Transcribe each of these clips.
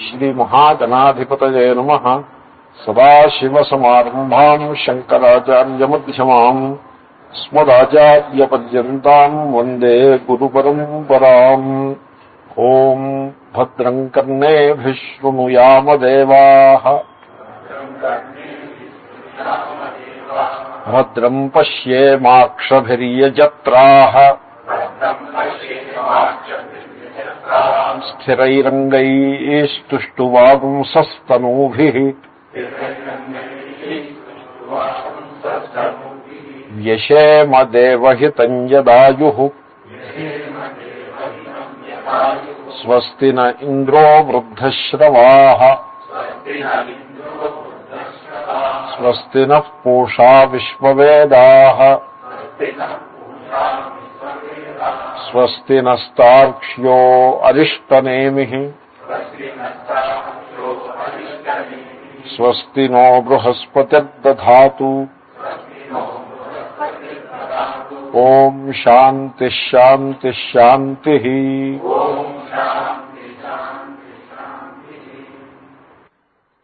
శ్రీమహాగణాధిపతయే నమః. సదాశివసమారంభాం శంకరాచార్యమధ్యమాం అస్మదాచార్యపర్యంతాం వందే గురుపరంపరాం. ఓం భద్రం కర్ణేభిః శృణుయామ దేవాః భద్రం పశ్యేమాక్షభిర్యజత్రాః స్థిరైరంగైస్తుష్టువాగుంసస్తనూభిః వ్యశేమ దేవహితం యదాయుః. స్వస్తి న ఇంద్రో వృద్ధశ్రవాః స్వస్తి నః పూషా విశ్వవేదాః స్వస్తి నస్తార్క్ష్యో అరిష్టనేమిః స్వస్తి నో బృహస్పతిర్దధాతు. ఓం శాంతి శాంతి శాంతి.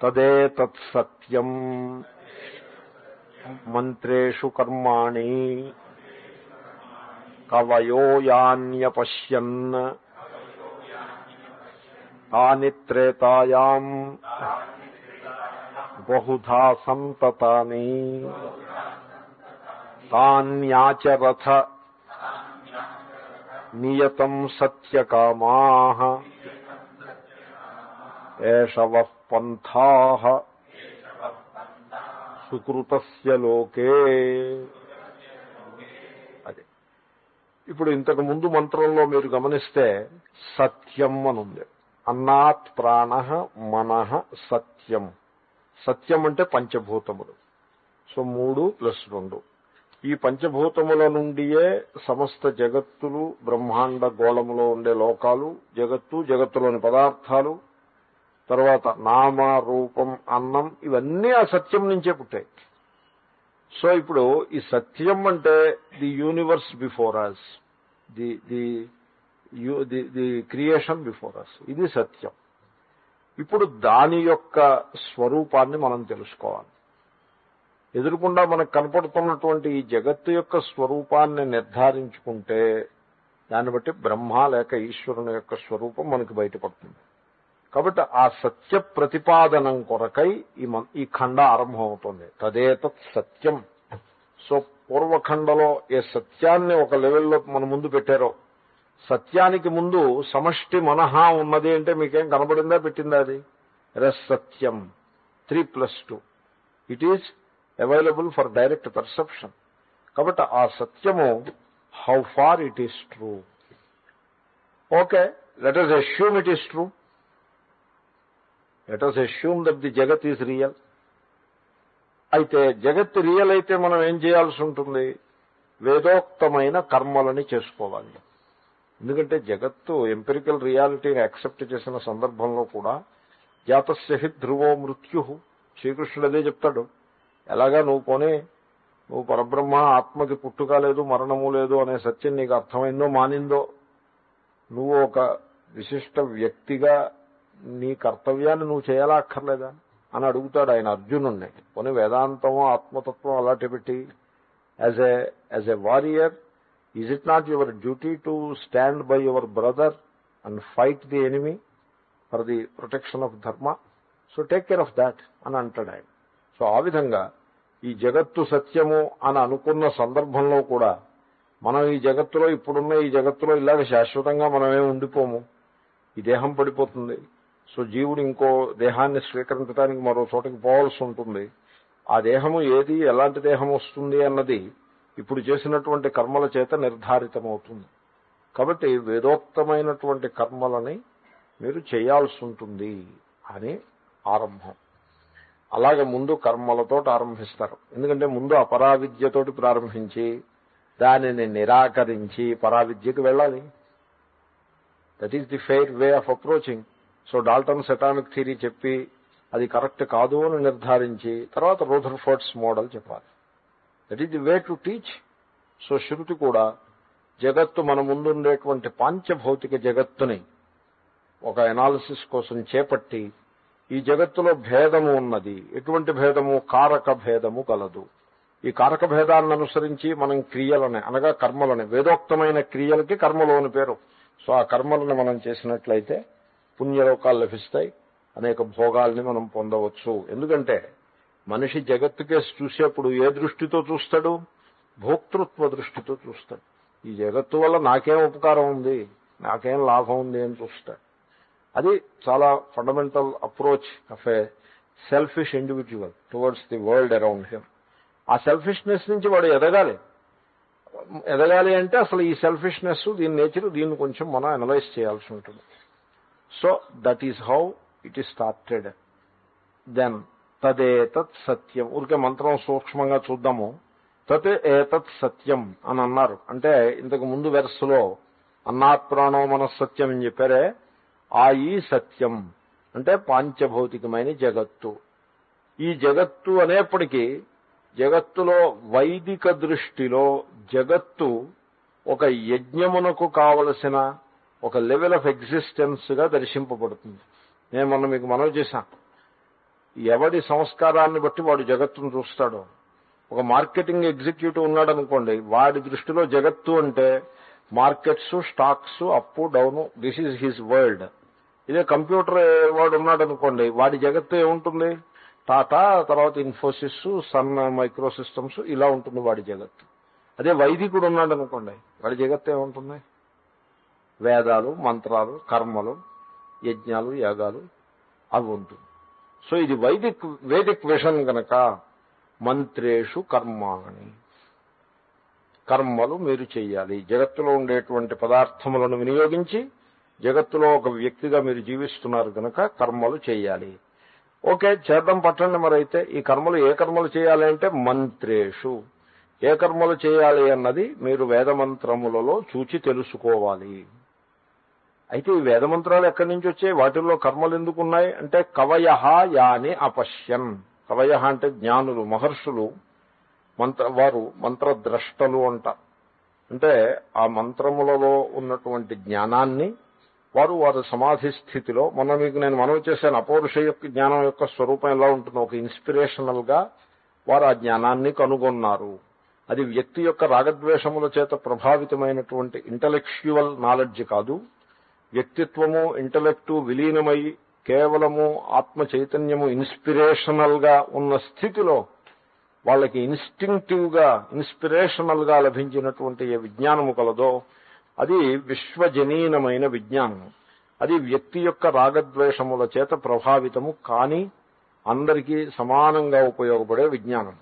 తదేతత్ సత్యం మంత్రేషు కర్మాణి కవయో యాన్యపశ్యన్ తాని త్రేతాయాం బహుధా సంతతాని తాన్యాచరథ నియతం సత్యకామాః ఏషవః పంథాః సుకృతస్య లోకే. అదే ఇప్పుడు ఇంతకు ముందు మంత్రంలో మీరు గమనిస్తే సత్యం అని ఉంది. అన్నాత్ ప్రాణః మనః సత్యం. సత్యం అంటే పంచభూతములు. సో 3+2. ఈ పంచభూతముల నుండియే సమస్త జగత్తులు, బ్రహ్మాండ గోళములో ఉండే లోకాలు, జగత్తు, జగత్తులోని పదార్థాలు, తర్వాత నామ రూపం, అన్నం, ఇవన్నీ ఆ సత్యం నుంచే పుట్టాయి. సో ఇప్పుడు ఈ సత్యం అంటే the universe before us, the creation before us, ఇది సత్యం. ఇప్పుడు దాని యొక్క స్వరూపాన్ని మనం తెలుసుకోవాలి. ఎదురుకుండా మనకు కనపడుతున్నటువంటి ఈ జగత్తు యొక్క స్వరూపాన్ని నిర్ధారించుకుంటే దాన్ని బట్టి బ్రహ్మ లేక ఈశ్వరుని యొక్క స్వరూపం మనకు బయటపడుతుంది. కాబట్టి ఆ సత్య ప్రతిపాదనం కొరకై ఈ ఖండ ఆరంభమవుతుంది. తదేతత్ సత్యం. సో పూర్వఖండలో ఏ సత్యాన్ని ఒక లెవెల్లో మన ముందు పెట్టారో, సత్యానికి ముందు సమష్టి మనహ ఉన్నది అంటే మీకేం కనబడిందా, పెట్టిందా? అది సత్యం 3+2. It is available for direct perception. కాబట్టి ఆ సత్యము how far it is true. Okay, let us assume it is true. Let us assume that the జగత్ ఈజ్ రియల్. అయితే జగత్ రియల్ అయితే మనం ఏం చేయాల్సి ఉంటుంది? వేదోక్తమైన కర్మలని చేసుకోవాలి. ఎందుకంటే జగత్తు ఎంపిరికల్ రియాలిటీని యాక్సెప్ట్ చేసిన సందర్భంలో కూడా జాతస్య హి ధ్రువో మృత్యు, శ్రీకృష్ణుడు అదే చెప్తాడు. ఎలాగా నువ్వు పరబ్రహ్మ, ఆత్మకి పుట్టుక లేదు, మరణము లేదు అనే సత్యం నీకు అర్థమైందో మానిందో, నువ్వు ఒక విశిష్ట వ్యక్తిగా నీ కర్తవ్యాన్ని నువ్వు చేయాలా అక్కర్లేదా అని అడుగుతాడు ఆయన అర్జునుడిని. కొన్ని వేదాంతము, ఆత్మతత్వం అలాంటి పెట్టి as a warrior, is it not your duty to stand by your brother and fight the enemy for the protection of dharma? So take care of that అని అంటాడు ఆయన. సో ఆ విధంగా ఈ జగత్తు సత్యము అని అనుకున్న సందర్భంలో కూడా మనం ఈ జగత్తులో, ఇప్పుడున్న ఈ జగత్తులో ఇలాగ శాశ్వతంగా మనమే ఉండిపోము. ఈ దేహం పడిపోతుంది. సో జీవుడు ఇంకో దేహాన్ని స్వీకరించడానికి మరో చోటకి పోవాల్సి ఉంటుంది. ఆ దేహము ఏది, ఎలాంటి దేహం వస్తుంది అన్నది ఇప్పుడు చేసినటువంటి కర్మల చేత నిర్ధారితమవుతుంది. కాబట్టి వేదోక్తమైనటువంటి కర్మలని మీరు చేయాల్సి ఉంటుంది అని ఆరంభం. అలాగే ముందు కర్మలతో ఆరంభిస్తారు. ఎందుకంటే ముందు అపరావిద్యతోటి ప్రారంభించి దానిని నిరాకరించి పరావిద్యకు వెళ్ళాలి. That is the fair way of approaching. So Dalton's atomic theory చెప్పి అది కరెక్ట్ కాదు అని నిర్ధారించి తర్వాత రూథర్ఫోర్డ్స్ మోడల్ చెప్పాలి. That is the way to teach. So Shruti కూడా జగత్తు మన ముందుండేటువంటి పాంచభౌతిక జగత్తుని ఒక ఎనాలిసిస్ కోసం చేపట్టి ఈ జగత్తులో భేదము ఉన్నది. ఎటువంటి భేదము? కారక భేదము కలదు. ఈ కారక భేదాన్ని అనుసరించి మనం క్రియలని అనగా కర్మలని, వేదోక్తమైన క్రియలకి కర్మలు అని పేరు. సో ఆ కర్మలను మనం చేసినట్లయితే పుణ్యలోకాలు లభిస్తాయి, అనేక భోగాల్ని మనం పొందవచ్చు. ఎందుకంటే మనిషి జగత్తుకేసి చూసేప్పుడు ఏ దృష్టితో చూస్తాడు? భోక్తృత్వ దృష్టితో చూస్తాడు. ఈ జగత్తు వల్ల నాకేం ఉపకారం ఉంది, నాకేం లాభం ఉంది అని చూస్తాడు. అది చాలా fundamental approach of A selfish individual towards the world around him. ఆ సెల్ఫిష్నెస్ నుంచి వాడు ఎదగాలి. ఎదగాలి అంటే అసలు ఈ సెల్ఫిష్నెస్, దీని నేచర్, దీన్ని కొంచెం మనం అనలైజ్ చేయాల్సి ఉంటుంది. So that is how it is started. Then తదేతత్ సత్యం. ఊరికే మంత్రం సూక్ష్మంగా చూద్దాము. తత్ ఏతత్ సత్యం అని అన్నారు. అంటే ఇంతకు ముందు వెర్సులో అన్నాత్ ప్రాణో మనస్సత్యం అని చెప్పారే, ఆ ఈ సత్యం అంటే పాంచభౌతికమైన జగత్తు. ఈ జగత్తు అనేప్పటికీ జగత్తులో వైదిక దృష్టిలో జగత్తు ఒక యజ్ఞమునకు కావలసిన ఒక లెవెల్ ఆఫ్ ఎగ్జిస్టెన్స్ గా దర్శింపబడుతుంది. నేను మొన్న మీకు మనవి చేశాను, ఎవడి సంస్కారాన్ని బట్టి వాడు జగత్తును చూస్తాడో. ఒక మార్కెటింగ్ ఎగ్జిక్యూటివ్ ఉన్నాడు అనుకోండి, వాడి దృష్టిలో జగత్తు అంటే markets, stocks, up down, this is his world. ఇదే కంప్యూటర్ వాడు ఉన్నాడు అనుకోండి, వాడి జగత్తు ఏముంటుంది? టాటా, తర్వాత ఇన్ఫోసిస్, సన్ మైక్రో సిస్టమ్స్, ఇలా ఉంటుంది వాడి జగత్తు. అదే వైదికుడు ఉన్నాడు అనుకోండి, వాడి జగత్తు ఏముంటుంది? వేదాలు, మంత్రాలు, కర్మలు, యజ్ఞాలు, యాగాలు, అవి ఉంటుంది. సో ఇది వేదిక్ విషన్ కనుక మంత్రేషు కర్మాణి, కర్మలు మీరు చెయ్యాలి. జగత్తులో ఉండేటువంటి పదార్థములను వినియోగించి జగత్తులో ఒక వ్యక్తిగా మీరు జీవిస్తున్నారు కనుక కర్మలు చేయాలి. ఓకే, చేద్దాం పట్టండి. మరి అయితే ఈ కర్మలు ఏ కర్మలు చేయాలి అంటే మంత్రేషు. ఏ కర్మలు చేయాలి అన్నది మీరు వేదమంత్రములలో చూచి తెలుసుకోవాలి. అయితే ఈ వేదమంత్రాలు ఎక్కడి నుంచి వచ్చాయి? వాటిల్లో కర్మలు ఎందుకు ఉన్నాయి అంటే కవయః యాని అపశ్యన్. కవయః అంటే జ్ఞానులు, మహర్షులు, వారు మంత్రద్రష్టలు అంటారు. అంటే ఆ మంత్రములలో ఉన్నటువంటి జ్ఞానాన్ని వారు సమాధి స్థితిలో, మొన్న మీకు నేను మనవి చేశాను, అపౌరుష యొక్క జ్ఞానం యొక్క స్వరూపం ఎలా ఉంటుందో ఒక ఇన్స్పిరేషనల్ గా వారు ఆ జ్ఞానాన్ని కనుగొన్నారు. అది వ్యక్తి యొక్క రాగద్వేషముల చేత ప్రభావితమైనటువంటి ఇంటలెక్చువల్ నాలెడ్జ్ కాదు. వ్యక్తిత్వము, ఇంటలెక్టు విలీనమై కేవలము ఆత్మ చైతన్యము ఇన్స్పిరేషనల్ గా ఉన్న స్థితిలో వాళ్ళకి ఇన్స్టింక్టివ్ గా, ఇన్స్పిరేషనల్ గా లభించినటువంటి ఏ విజ్ఞానము కలదో అది విశ్వజనీనమైన విజ్ఞానము. అది వ్యక్తి యొక్క రాగద్వేషముల చేత ప్రభావితము కాని అందరికీ సమానంగా ఉపయోగపడే విజ్ఞానం.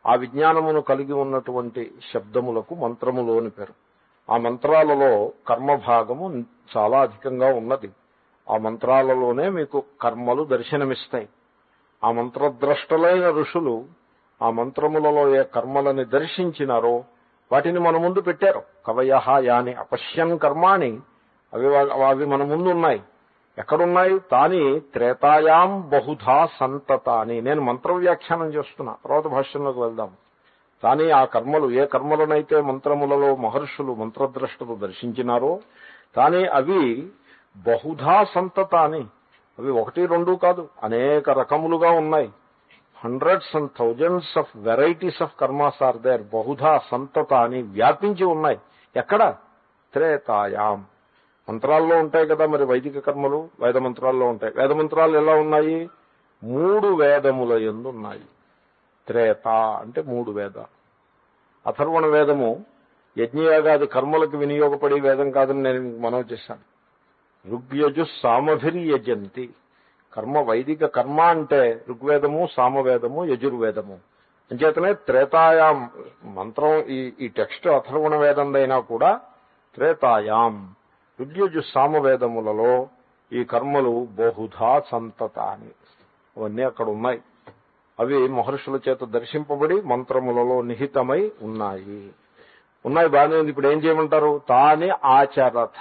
ఆ విజ్ఞానమును కలిగి ఉన్నటువంటి శబ్దములకు మంత్రములోని పేరు. ఆ మంత్రాలలో కర్మభాగము చాలా అధికంగా ఉన్నది. ఆ మంత్రాలలోనే మీకు కర్మలు దర్శనమిస్తాయి. ఆ మంత్రద్రష్టలైన ఋషులు ఆ మంత్రములలో ఏ కర్మలని దర్శించినారో వాటిని మన ముందు పెట్టారు. కవయః యాని అపశ్యన్ కర్మాణి, అవి మన ముందు ఉన్నాయి. ఎక్కడున్నాయి? తాని త్రేతాయాం బహుధా సంతతాని. నేను మంత్ర వ్యాఖ్యానం చేస్తున్నా, తర్వాత భాష్యంలోకి వెళ్దాం. కానీ ఆ కర్మలు, ఏ కర్మలనైతే మంత్రములలో మహర్షులు, మంత్రద్రష్టలు దర్శించినారో కానీ అవి బహుధా సంతతాని, అవి ఒకటి రెండు కాదు, అనేక రకములుగా ఉన్నాయి. Hundreds and thousands of varieties of karmas are there. బహుధా సంతతాని, వ్యాపించి ఉన్నాయి. ఎక్కడ? త్రేతాయాం. మంత్రాల్లో ఉంటాయి కదా మరి వైదిక కర్మలు, వేద మంత్రాల్లో ఉంటాయి. వేద మంత్రాలు ఎలా ఉన్నాయి? 3 వేదముల యందు ఉన్నాయి. త్రేత అంటే 3 వేదాలు. అథర్వణ వేదము యజ్ఞయాగాది కర్మలకు వినియోగపడే వేదం కాదని నేను మనవి చేశాను. ఋగ్యజు సామభిర్యజంతి. కర్మ, వైదిక కర్మ అంటే ఋగ్వేదము, సామవేదము, యజుర్వేదము. అంచేతనే త్రేతాయాం మంత్రం, ఈ టెక్స్ట్ అథర్వణ వేదందైనా కూడా త్రేతాయాం ఋగ్యజు సామవేదములలో ఈ కర్మలు బహుధా సంతతాని, అవన్నీ అక్కడ ఉన్నాయి. అవి మహర్షుల చేత దర్శింపబడి మంత్రములలో నిహితమై ఉన్నాయి. బాగానే ఉంది. ఇప్పుడు ఏం చేయమంటారు? తాని ఆచరథ,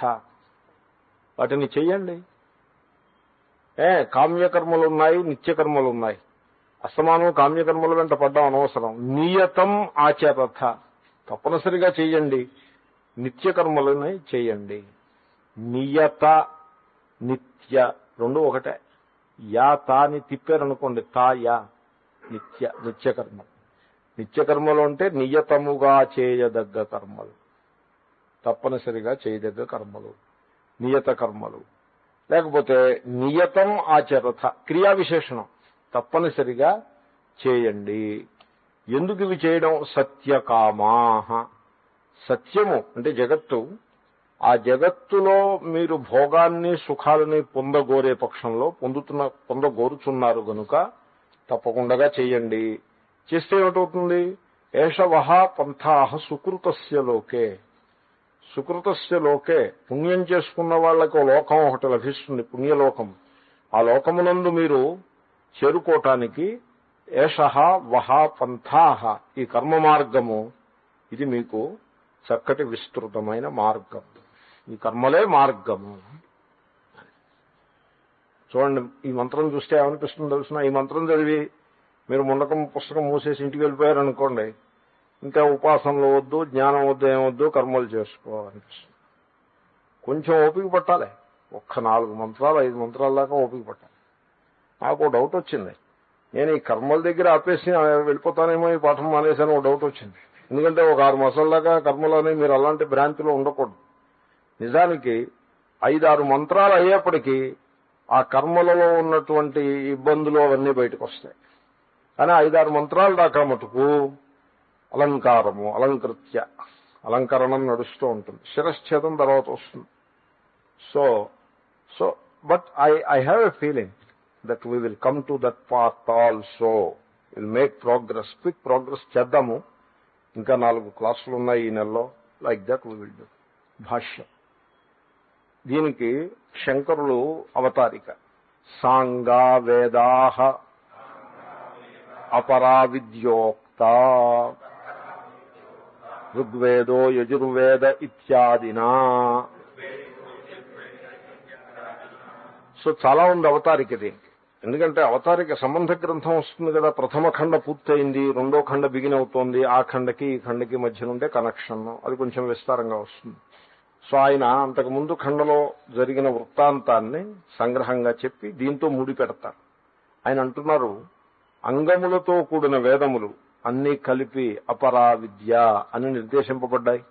వాటిని చెయ్యండి. కామ్యకర్మలు ఉన్నాయి, నిత్యకర్మలు ఉన్నాయి. అస్తమానం కామ్యకర్మల వెంట పడ్డం అనవసరం. నియతం ఆచరథ, తప్పనిసరిగా చెయ్యండి. నిత్యకర్మలని చెయ్యండి. నియత, నిత్య రెండు ఒకటే. యా తాని తిప్పారనుకోండి, తా యా నిత్యకర్మలు. నిత్యకర్మలు అంటే నియతముగా చేయదగ్గ కర్మలు, తప్పనిసరిగా చేయదగ్గ కర్మలు, నియత కర్మలు. లేకపోతే నియతం ఆచరత, క్రియా విశేషణం, తప్పనిసరిగా చేయండి. ఎందుకు ఇవి చేయడం? సత్యకామాహ, సత్యము అంటే జగత్తు. ఆ జగత్తులో మీరు భోగాన్ని సుఖాలని పొందగోరే పక్షంలో పొందగోరుచున్నారు గనుక తప్పకుండా చేయండి. చేస్తే ఏమిటవుతుంది? ఏషవహ పంథాహ సుకృతస్య లోకే, సుకృతస్య లోకే, పుణ్యం చేసుకున్న వాళ్లకు లోకం ఒకటి లభిస్తుంది, పుణ్యలోకం. ఆ లోకమునందు మీరు చేరుకోవటానికి ఏషః వహ పంథాహ, ఈ కర్మ మార్గము, ఇది మీకు చక్కటి విస్తృతమైన మార్గం. ఈ కర్మలే మార్గము. చూడండి, ఈ మంత్రం చూస్తే ఏమనిపిస్తుందో తెలుసిన? ఈ మంత్రం చదివి మీరు ముండకం పుస్తకం మూసేసి ఇంటికి వెళ్ళిపోయారనుకోండి, ఇంకా ఉపాసనలు వద్దు, జ్ఞానం వద్దు, ఏమొద్దు, కర్మలు చేసుకోవాలనిపిస్తుంది. కొంచెం ఓపిక పట్టాలి, ఒక్క 4 మంత్రాలు 5 మంత్రాల దాకా ఓపిక పట్టాలి. నాకు డౌట్ వచ్చింది, నేను ఈ కర్మల దగ్గర ఆపేసి వెళ్ళిపోతానేమో, ఈ పాఠం మానేసాను, ఒక డౌట్ వచ్చింది. ఎందుకంటే ఒక 6 మాసాల దాకా కర్మలని మీరు అలాంటి భ్రాంతిలో ఉండకూడదు. నిజానికి 5-6 మంత్రాలు అయ్యేప్పటికీ ఆ కర్మలలో ఉన్నటువంటి ఇబ్బందులు అవన్నీ బయటకు వస్తాయి. కానీ 5-6 మంత్రాల దాకా మటుకు అలంకారము, అలంకృత్య, అలంకరణం నడుస్తూ ఉంటుంది. శిరశ్ఛేదం తర్వాత వస్తుంది. So but I have a feeling that we will come to that part also. Will make progress, quick progress చేద్దాము. ఇంకా 4 క్లాసులు ఉన్నాయి ఈ నెలలో. Like that we will do. భాష్యం, దీనికి శంకరులు అవతారిక. సాంగా వేదాః అపరా విద్యోక్త ఋగ్వేదో యజుర్వేద ఇత్యాదినా. సో చాలా ఉంది అవతారిక దీనికి. ఎందుకంటే అవతారిక సంబంధ గ్రంథం వస్తుంది కదా. ప్రథమ ఖండ పూర్తయింది, రెండో ఖండ బిగిన్ అవుతోంది. ఆ ఖండకి ఈ ఖండకి మధ్య నుండే కనెక్షన్, అది కొంచెం విస్తారంగా వస్తుంది. సో ఆయన అంతకుముందు ఖండలో జరిగిన వృత్తాంతాన్ని సంగ్రహంగా చెప్పి దీంతో ముడి పెడతారు. ఆయన అంటున్నారు, అంగములతో కూడిన వేదములు అన్నీ కలిపి అపరా విద్య అని నిర్దేశింపబడ్డాయి.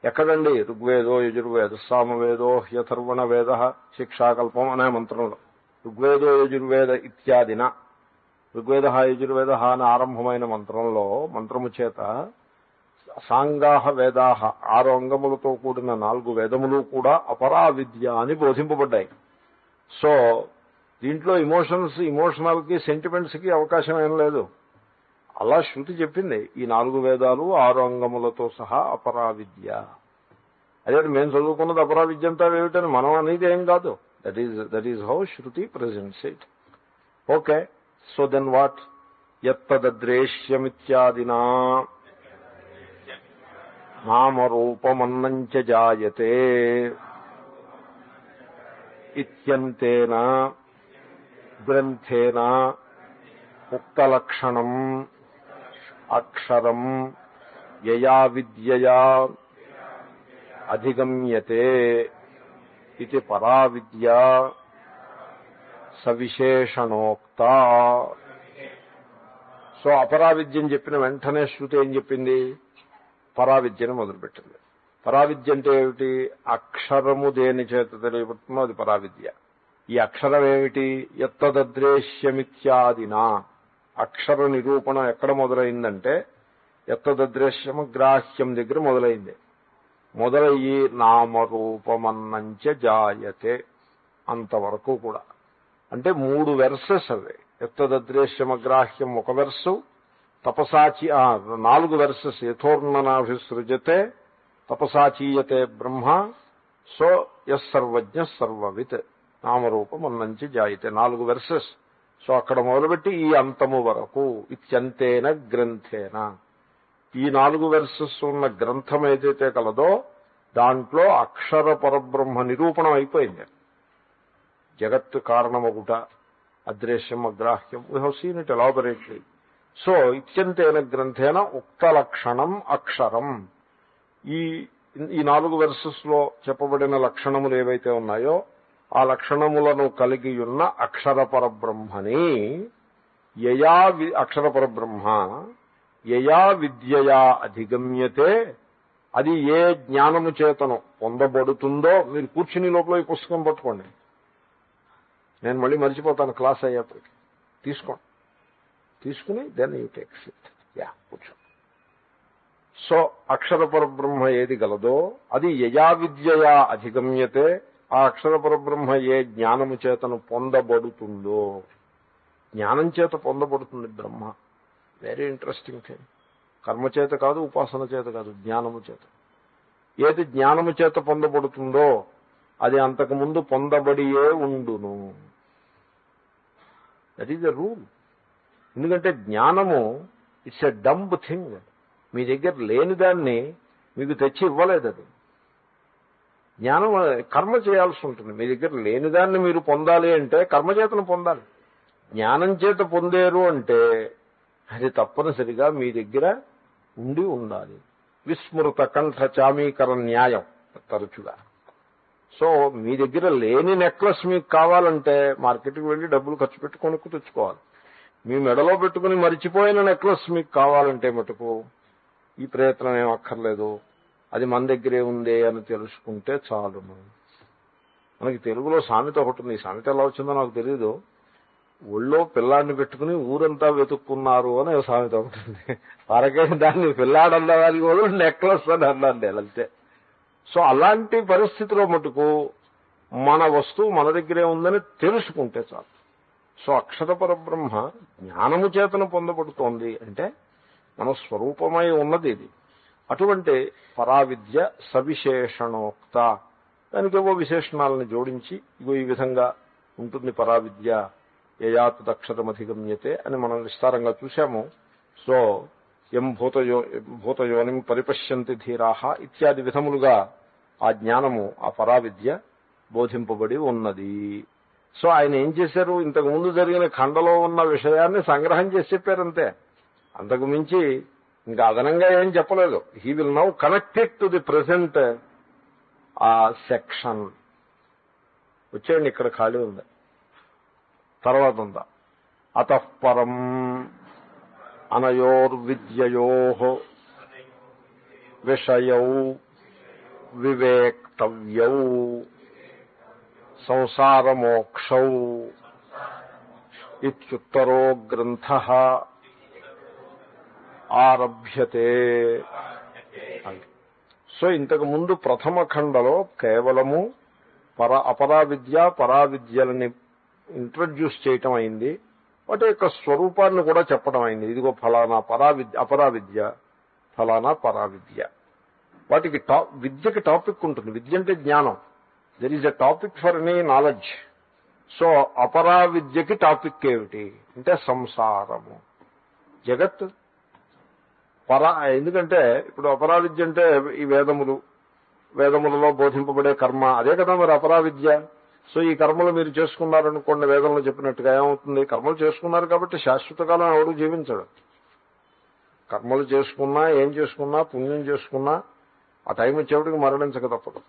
ఎక్కడండి? ఋగ్వేదో యజుర్వేద సామవేదో యథర్వణ వేద శిక్షాకల్పం అనే మంత్రంలో. ఋగ్వేదో యజుర్వేద ఇత్యాదిన, ఋగ్వేద యజుర్వేద అని ఆరంభమైన మంత్రంలో, మంత్రము చేత సాంగాహ వేదాహ 6 అంగములతో కూడిన 4 వేదములు కూడా అపరా విద్య అని బోధింపబడ్డాయి. సో దీంట్లో ఇమోషనల్కి సెంటిమెంట్స్కి అవకాశం ఏం లేదు. అలా శృతి చెప్పింది. ఈ 4 వేదాలు 6 అంగములతో సహా అపరా విద్య. అదే మేము చదువుకున్నది అపరా విద్య అంతా ఏమిటని మనం అనేది ఏం కాదు. That is how Shruti presents it. Okay, so then what? యత్తదద్రేష్యమిత్యాదినా నామరూపమన్నంచ జాయతే ఇత్యంతేన గ్రంథేన ఉక్తలక్షణం అక్షరం యయా విద్యయా అధిగమ్యతే ఇది పరా విద్య సవిశేషణోక్త. సో అపరా విద్యని చెప్పిన వెంటనే శృతి ఏం చెప్పింది? పరావిద్యను మొదలుపెట్టింది. పరావిద్య అంటే ఏమిటి? అక్షరము దేని చేత తెలియబడుతుందో అది పరావిద్య. ఈ అక్షరం ఏమిటి? యత్తదద్రేష్యమిత్యాదినా. అక్షర నిరూపణ ఎక్కడ మొదలైందంటే యత్తదద్రేష్యమ గ్రాహ్యం దగ్గర మొదలైంది. మొదలయ్యి నామరూపమన్నంచ జాయతే అంతవరకు కూడా. అంటే 3 వెర్సెస్ అవి. యత్తదద్రేష్యమగ్రాహ్యం ఒక వెర్సు, తపసాచి 4 వెర్సెస్. యథోర్ణనాభిసృజతే తపసాచీయతే బ్రహ్మ, సో యస్ సర్వజ్ఞ సర్వవిత్ నామరూపమన్నంచి జాయితే 4 వెర్సెస్. సో అక్కడ మొదలుపెట్టి ఈ అంతము వరకు ఇత్యంతేన గ్రంథేన, ఈ 4 వెర్సెస్ ఉన్న గ్రంథం ఏదైతే కలదో దాంట్లో అక్షర పరబ్రహ్మ నిరూపణం అయిపోయింది. జగత్తు కారణమగుట, అదృశ్యం అగ్రాహ్యం, we have seen it elaborately. So ఇత్యంతేన గ్రంథేన ఉక్త లక్షణం అక్షరం. ఈ 4 వెర్సెస్ లో చెప్పబడిన లక్షణములు ఏవైతే ఉన్నాయో ఆ లక్షణములను కలిగి ఉన్న అక్షర పరబ్రహ్మని అక్షర పరబ్రహ్మ యయా విద్యయా అధిగమ్యతే, అది ఏ జ్ఞానము చేతను పొందబడుతుందో. మీరు కూర్చుని లోపల ఈ పుస్తకం పట్టుకోండి, నేను మళ్ళీ మర్చిపోతాను క్లాస్ అయ్యేప్పటికి. తీసుకోండి, తీసుకుని దెన్ యూ టేక్స్ ఇట్. కూర్చో. సో అక్షర పరబ్రహ్మ ఏది గలదో అది యయా విద్యయా అధిగమ్యతే, ఆ అక్షర పరబ్రహ్మ ఏ జ్ఞానము చేతను పొందబడుతుందో. జ్ఞానం చేత పొందబడుతుంది బ్రహ్మ. Very interesting thing. కర్మ చేత కాదు, ఉపాసన చేత కాదు, జ్ఞానము చేత. ఏది జ్ఞానము చేత పొందబడుతుందో అది అంతకుముందు పొందబడియే ఉండును. That is the rule. ఎందుకంటే జ్ఞానము ఇట్స్ ఎ డంబ్ థింగ్. మీ దగ్గర లేని దాన్ని మీకు తెచ్చి ఇవ్వలేదు. అది జ్ఞానం కర్మ చేయాల్సి ఉంటుంది. మీ దగ్గర లేని దాన్ని మీరు పొందాలి అంటే కర్మచేతను పొందాలి. జ్ఞానం చేత పొందేరు అంటే అది తప్పనిసరిగా మీ దగ్గర ఉండి ఉండాలి. విస్మృత కంఠ చామీకరణ న్యాయం తరచుగా. సో మీ దగ్గర లేని నెక్లెస్ మీకు కావాలంటే మార్కెట్కి వెళ్ళి డబ్బులు ఖర్చు పెట్టి కొనుక్కు తెచ్చుకోవాలి. మీ మెడలో పెట్టుకుని మరిచిపోయిన నెక్లెస్ మీకు కావాలంటే మటుకు ఈ ప్రయత్నం ఏం అక్కర్లేదు, అది మన దగ్గరే ఉందే అని తెలుసుకుంటే చాలును. మనకి తెలుగులో సామెత ఒకటి ఉంది. ఈ సామెత ఎలా వచ్చిందో నాకు తెలీదు. ఒళ్ళో పిల్లాడిని పెట్టుకుని ఊరంతా వెతుక్కున్నారు అని సామెత ఉంటుంది. వారకైనా దాన్ని పిల్లాడన్న వారికి కూడా నెక్లెస్ అని అన్నాండి అంతే. సో అలాంటి పరిస్థితిలో మటుకు మన వస్తువు మన దగ్గరే ఉందని తెలుసుకుంటే చాలు. సో అక్షర పరబ్రహ్మ జ్ఞానము చేతను పొందబడుతోంది అంటే మన స్వరూపమై ఉన్నది ఇది. అటువంటి పరావిద్య సవిశేషణోక్త, దానికేవో విశేషణాలను జోడించి ఇగో ఈ విధంగా ఉంటుంది పరావిద్య. యయాత్ అక్షరమధిగమ్యతే అని మనం విస్తారంగా చూశాము. సో ఎం భూతయోనిం పరిపశ్యంతి ధీరాహ ఇత్యాది విధములుగా ఆ జ్ఞానము, ఆ పరావిద్య బోధింపబడి ఉన్నది. సో ఆయన ఏం చేశారు, ఇంతకు ముందు జరిగిన ఖండలో ఉన్న విషయాన్ని సంగ్రహం చేసి చెప్పారంతే. అంతకు మించి ఇంకా అదనంగా ఏం చెప్పలేదు. He will now connected to the present ఆ సెక్షన్. వచ్చేయండి, ఇక్కడ ఖాళీ ఉంది. తర్వాత ఉందా అతఃపరం అనయోర్విద్యయోః విషయౌ వివేక్తవ్యౌ సంసారమోక్షౌ ఇత్యుత్తరో గ్రంథః ఆరభ్యతే. సో ఇంతకు ముందు ప్రథమ ఖండలో కేవలము అపరావిద్య పరావిద్యలని ఇంట్రడ్యూస్ చేయటం అయింది. వాటి యొక్క స్వరూపాన్ని కూడా చెప్పడం అయింది. ఇదిగో ఫలానా అపరావిద్య, ఫలానా పరావిద్య. వాటికి విద్యకి టాపిక్ ఉంటుంది. విద్య అంటే జ్ఞానం. There is a topic for any knowledge. So అపరావిద్యకి టాపిక్ ఏమిటి అంటే సంసారము, జగత్. ఎందుకంటే ఇప్పుడు అపరావిద్య అంటే ఈ వేదములలో బోధింపబడే కర్మ, అదే కదా మరి అపరావిద్య. సో ఈ కర్మలు మీరు చేసుకున్నారనుకోండి, వేదంలో చెప్పినట్టుగా ఏమవుతుంది, కర్మలు చేసుకున్నారు కాబట్టి శాశ్వత కాలం ఎవడు జీవించడు. కర్మలు చేసుకున్నా, ఏం చేసుకున్నా, పుణ్యం చేసుకున్నా ఆ టైం వచ్చేప్పటికి మరణించక తప్పదు.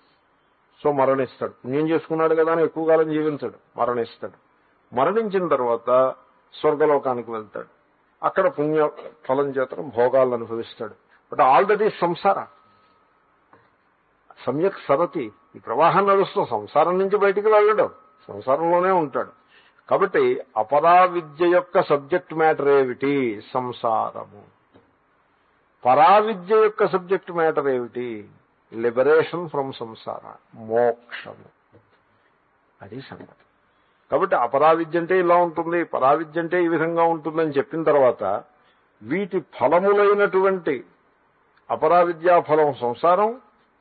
సో మరణిస్తాడు. పుణ్యం చేసుకున్నాడు కదా అని ఎక్కువ కాలం జీవించడు, మరణిస్తాడు. మరణించిన తర్వాత స్వర్గలోకానికి వెళ్తాడు. అక్కడ పుణ్య ఫలం చేత భోగాలను అనుభవిస్తాడు. బట్ ఆల్ దట్ ఈజ్ సంసార. సమ్యక్ సరతి, ఈ ప్రవాహం నడుస్తూ సంసారం నుంచి బయటికి వెళ్ళడం, సంసారంలోనే ఉంటాడు. కాబట్టి అపరావిద్య యొక్క సబ్జెక్ట్ మ్యాటర్ ఏమిటి, సంసారము. పరావిద్య యొక్క సబ్జెక్ట్ మ్యాటర్ ఏమిటి, లిబరేషన్ ఫ్రమ్ సంసార, మోక్షము. అది సంగతి. కాబట్టి అపరావిద్య అంటే ఇలా ఉంటుంది, పరావిద్య అంటే ఈ విధంగా ఉంటుందని చెప్పిన తర్వాత వీటి ఫలములైనటువంటి అపరావిద్యా ఫలం సంసారం,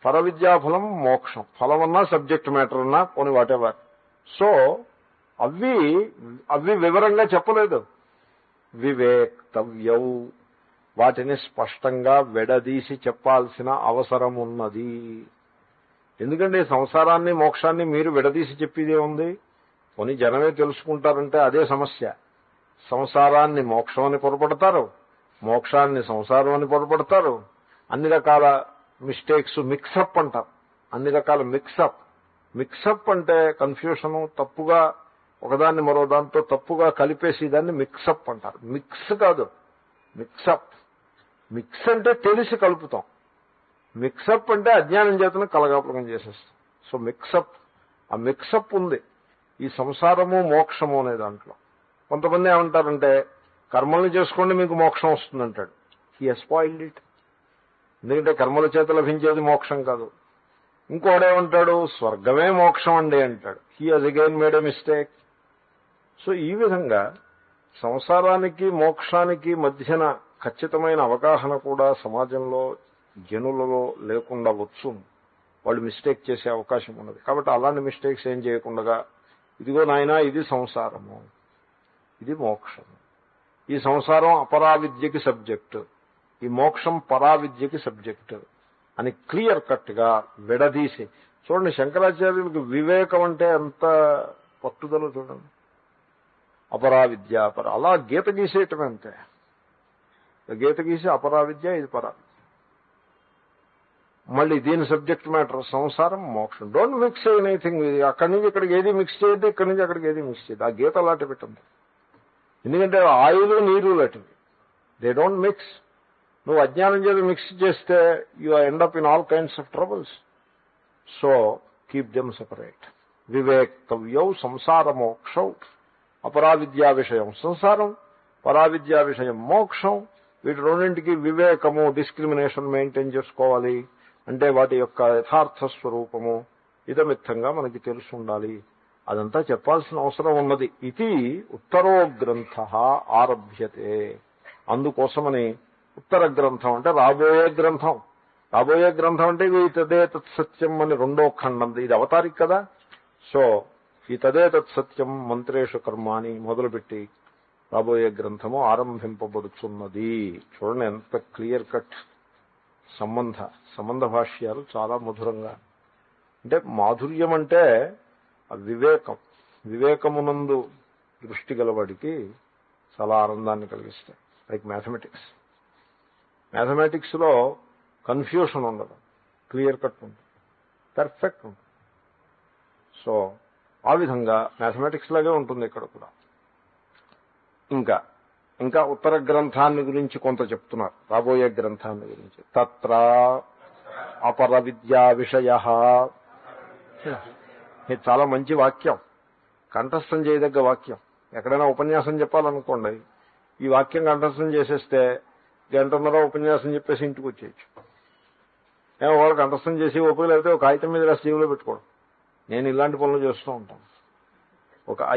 పరవిద్యాఫలం మోక్షం. ఫలం అన్నా సబ్జెక్ట్ మ్యాటర్ అన్నా పోనీ వాటెవర్. సో అవి వివరంగా చెప్పలేదు. వివేక్తవ్యౌ, వాటిని స్పష్టంగా విడదీసి చెప్పాల్సిన అవసరం ఉన్నది. ఎందుకంటే సంసారాన్ని మోక్షాన్ని మీరు విడదీసి చెప్పేదే ఉంది. పోనీ జనమే తెలుసుకుంటారంటే అదే సమస్య. సంసారాన్ని మోక్షం అని పొరపడతారు, మోక్షాన్ని సంసారం అని పొరపడతారు. అన్ని రకాల మిస్టేక్స్, మిక్సప్ అంటారు. అన్ని రకాల మిక్సప్. మిక్సప్ అంటే కన్ఫ్యూషను, తప్పుగా ఒకదాన్ని మరో దాంతో తప్పుగా కలిపేసి దాన్ని మిక్సప్ అంటారు. మిక్స్ కాదు, మిక్సప్. మిక్స్ అంటే తెలిసి కలుపుతాం, మిక్సప్ అంటే అజ్ఞానం చేతను కలగాపులగం చేసేస్తాం. సో మిక్సప్, ఆ మిక్సప్ ఉంది ఈ సంసారము మోక్షము అనే దాంట్లో. కొంతమంది ఏమంటారంటే కర్మల్ని చేసుకోండి మీకు మోక్షం వస్తుందంటాడు. He has spoiled it. ఎందుకంటే కర్మల చేత లభించేది మోక్షం కాదు. ఇంకోడేమంటాడు స్వర్గమే మోక్షం అండి అంటాడు. He has again made a mistake. So ఈ విధంగా సంసారానికి మోక్షానికి మధ్యన ఖచ్చితమైన అవగాహన కూడా సమాజంలో జనులలో లేకుండా వచ్చు. వాళ్ళు మిస్టేక్ చేసే అవకాశం ఉన్నది. కాబట్టి అలాంటి మిస్టేక్స్ ఏం చేయకుండా ఇదిగో నాయనా ఇది సంసారము, ఇది మోక్షము, ఈ సంసారం అపరావిద్యకి సబ్జెక్టు, ఈ మోక్షం పరావిద్యకి సబ్జెక్టు అని క్లియర్ కట్ గా విడదీసి చూడండి. శంకరాచార్యులకు వివేకం అంటే ఎంత పట్టుదల చూడండి. అపరావిద్య అలా గీత గీసేయటం అంతే. గీత గీసి అపరావిద్య ఇది పరావిద్య. మళ్ళీ దీని సబ్జెక్ట్ మ్యాటర్ సంసారం మోక్షం. Don't mix anything. అక్కడి నుంచి ఇక్కడికి ఏది మిక్స్ చేయద్దు, ఇక్కడి నుంచి అక్కడికి ఏది మిక్స్ చేయద్దు. ఆ గీత అలాంటి పెట్టండి. ఎందుకంటే ఆయిల్ నీరు లాంటివి, దే డోంట్ మిక్స్. నువ్వు అజ్ఞానం చేత మిక్స్ చేస్తే you end up in all kinds of troubles. So keep them separate. వివేక్తవ్యౌ సంసార మోక్షౌ. అపరావిద్యా విషయం సంసారం, పరావిద్యా విషయం మోక్షం. వీటి రెండింటికి వివేకము, డిస్క్రిమినేషన్ మెయింటైన్ చేసుకోవాలి. అంటే వాటి యొక్క యథార్థ స్వరూపము ఇదమిత్తంగా మనకి తెలుసు ఉండాలి. అదంతా చెప్పాల్సిన అవసరం ఉన్నది. ఇది ఉత్తరో గ్రంథ ఆరభ్యతే. అందుకోసమని ఉత్తర గ్రంథం అంటే రాబోయే గ్రంథం. రాబోయే గ్రంథం అంటే ఇది తదే తత్సత్యం అని రెండో ఖండం. ఇది అవతారిక కదా. సో ఈ తదే తత్సత్యం మంత్రేషు కర్మాని మొదలుపెట్టి రాబోయే గ్రంథము ఆరంభింపబడుతున్నది. చూడండి ఎంత క్లియర్ కట్ సంబంధ భాష్యాలు చాలా మధురంగా. అంటే మాధుర్యం అంటే వివేకం, వివేకమునందు దృష్టి గలవాడికి చాలా ఆనందాన్ని కలిగిస్తాయి. Like mathematics. మ్యాథమెటిక్స్ లో కన్ఫ్యూషన్ ఉండదు, క్లియర్ కట్ ఉంటుంది, పర్ఫెక్ట్ ఉంటుంది. సో ఆ విధంగా మ్యాథమెటిక్స్ లాగే ఉంటుంది ఇక్కడ కూడా. ఇంకా ఉత్తర గ్రంథాన్ని గురించి కొంత చెప్తున్నారు, రాబోయే గ్రంథాన్ని గురించి. తత్ర అపర విద్యా విషయ. ఇది చాలా మంచి వాక్యం, కంఠస్థం చేయదగ్గ వాక్యం. ఎక్కడైనా ఉపన్యాసం చెప్పాలనుకోండి, ఈ వాక్యం కంఠస్థం చేసేస్తే గంటన్నర ఉపన్యాసం చెప్పేసి ఇంటికి వచ్చేయచ్చు. వాళ్ళు కంఠస్థం చేసి ఉపయోగం లేకపోతే ఒక కాగితం మీద రాసి జేబులో పెట్టుకోవడం. నేను ఇలాంటి పనులు చేస్తూ ఉంటాను.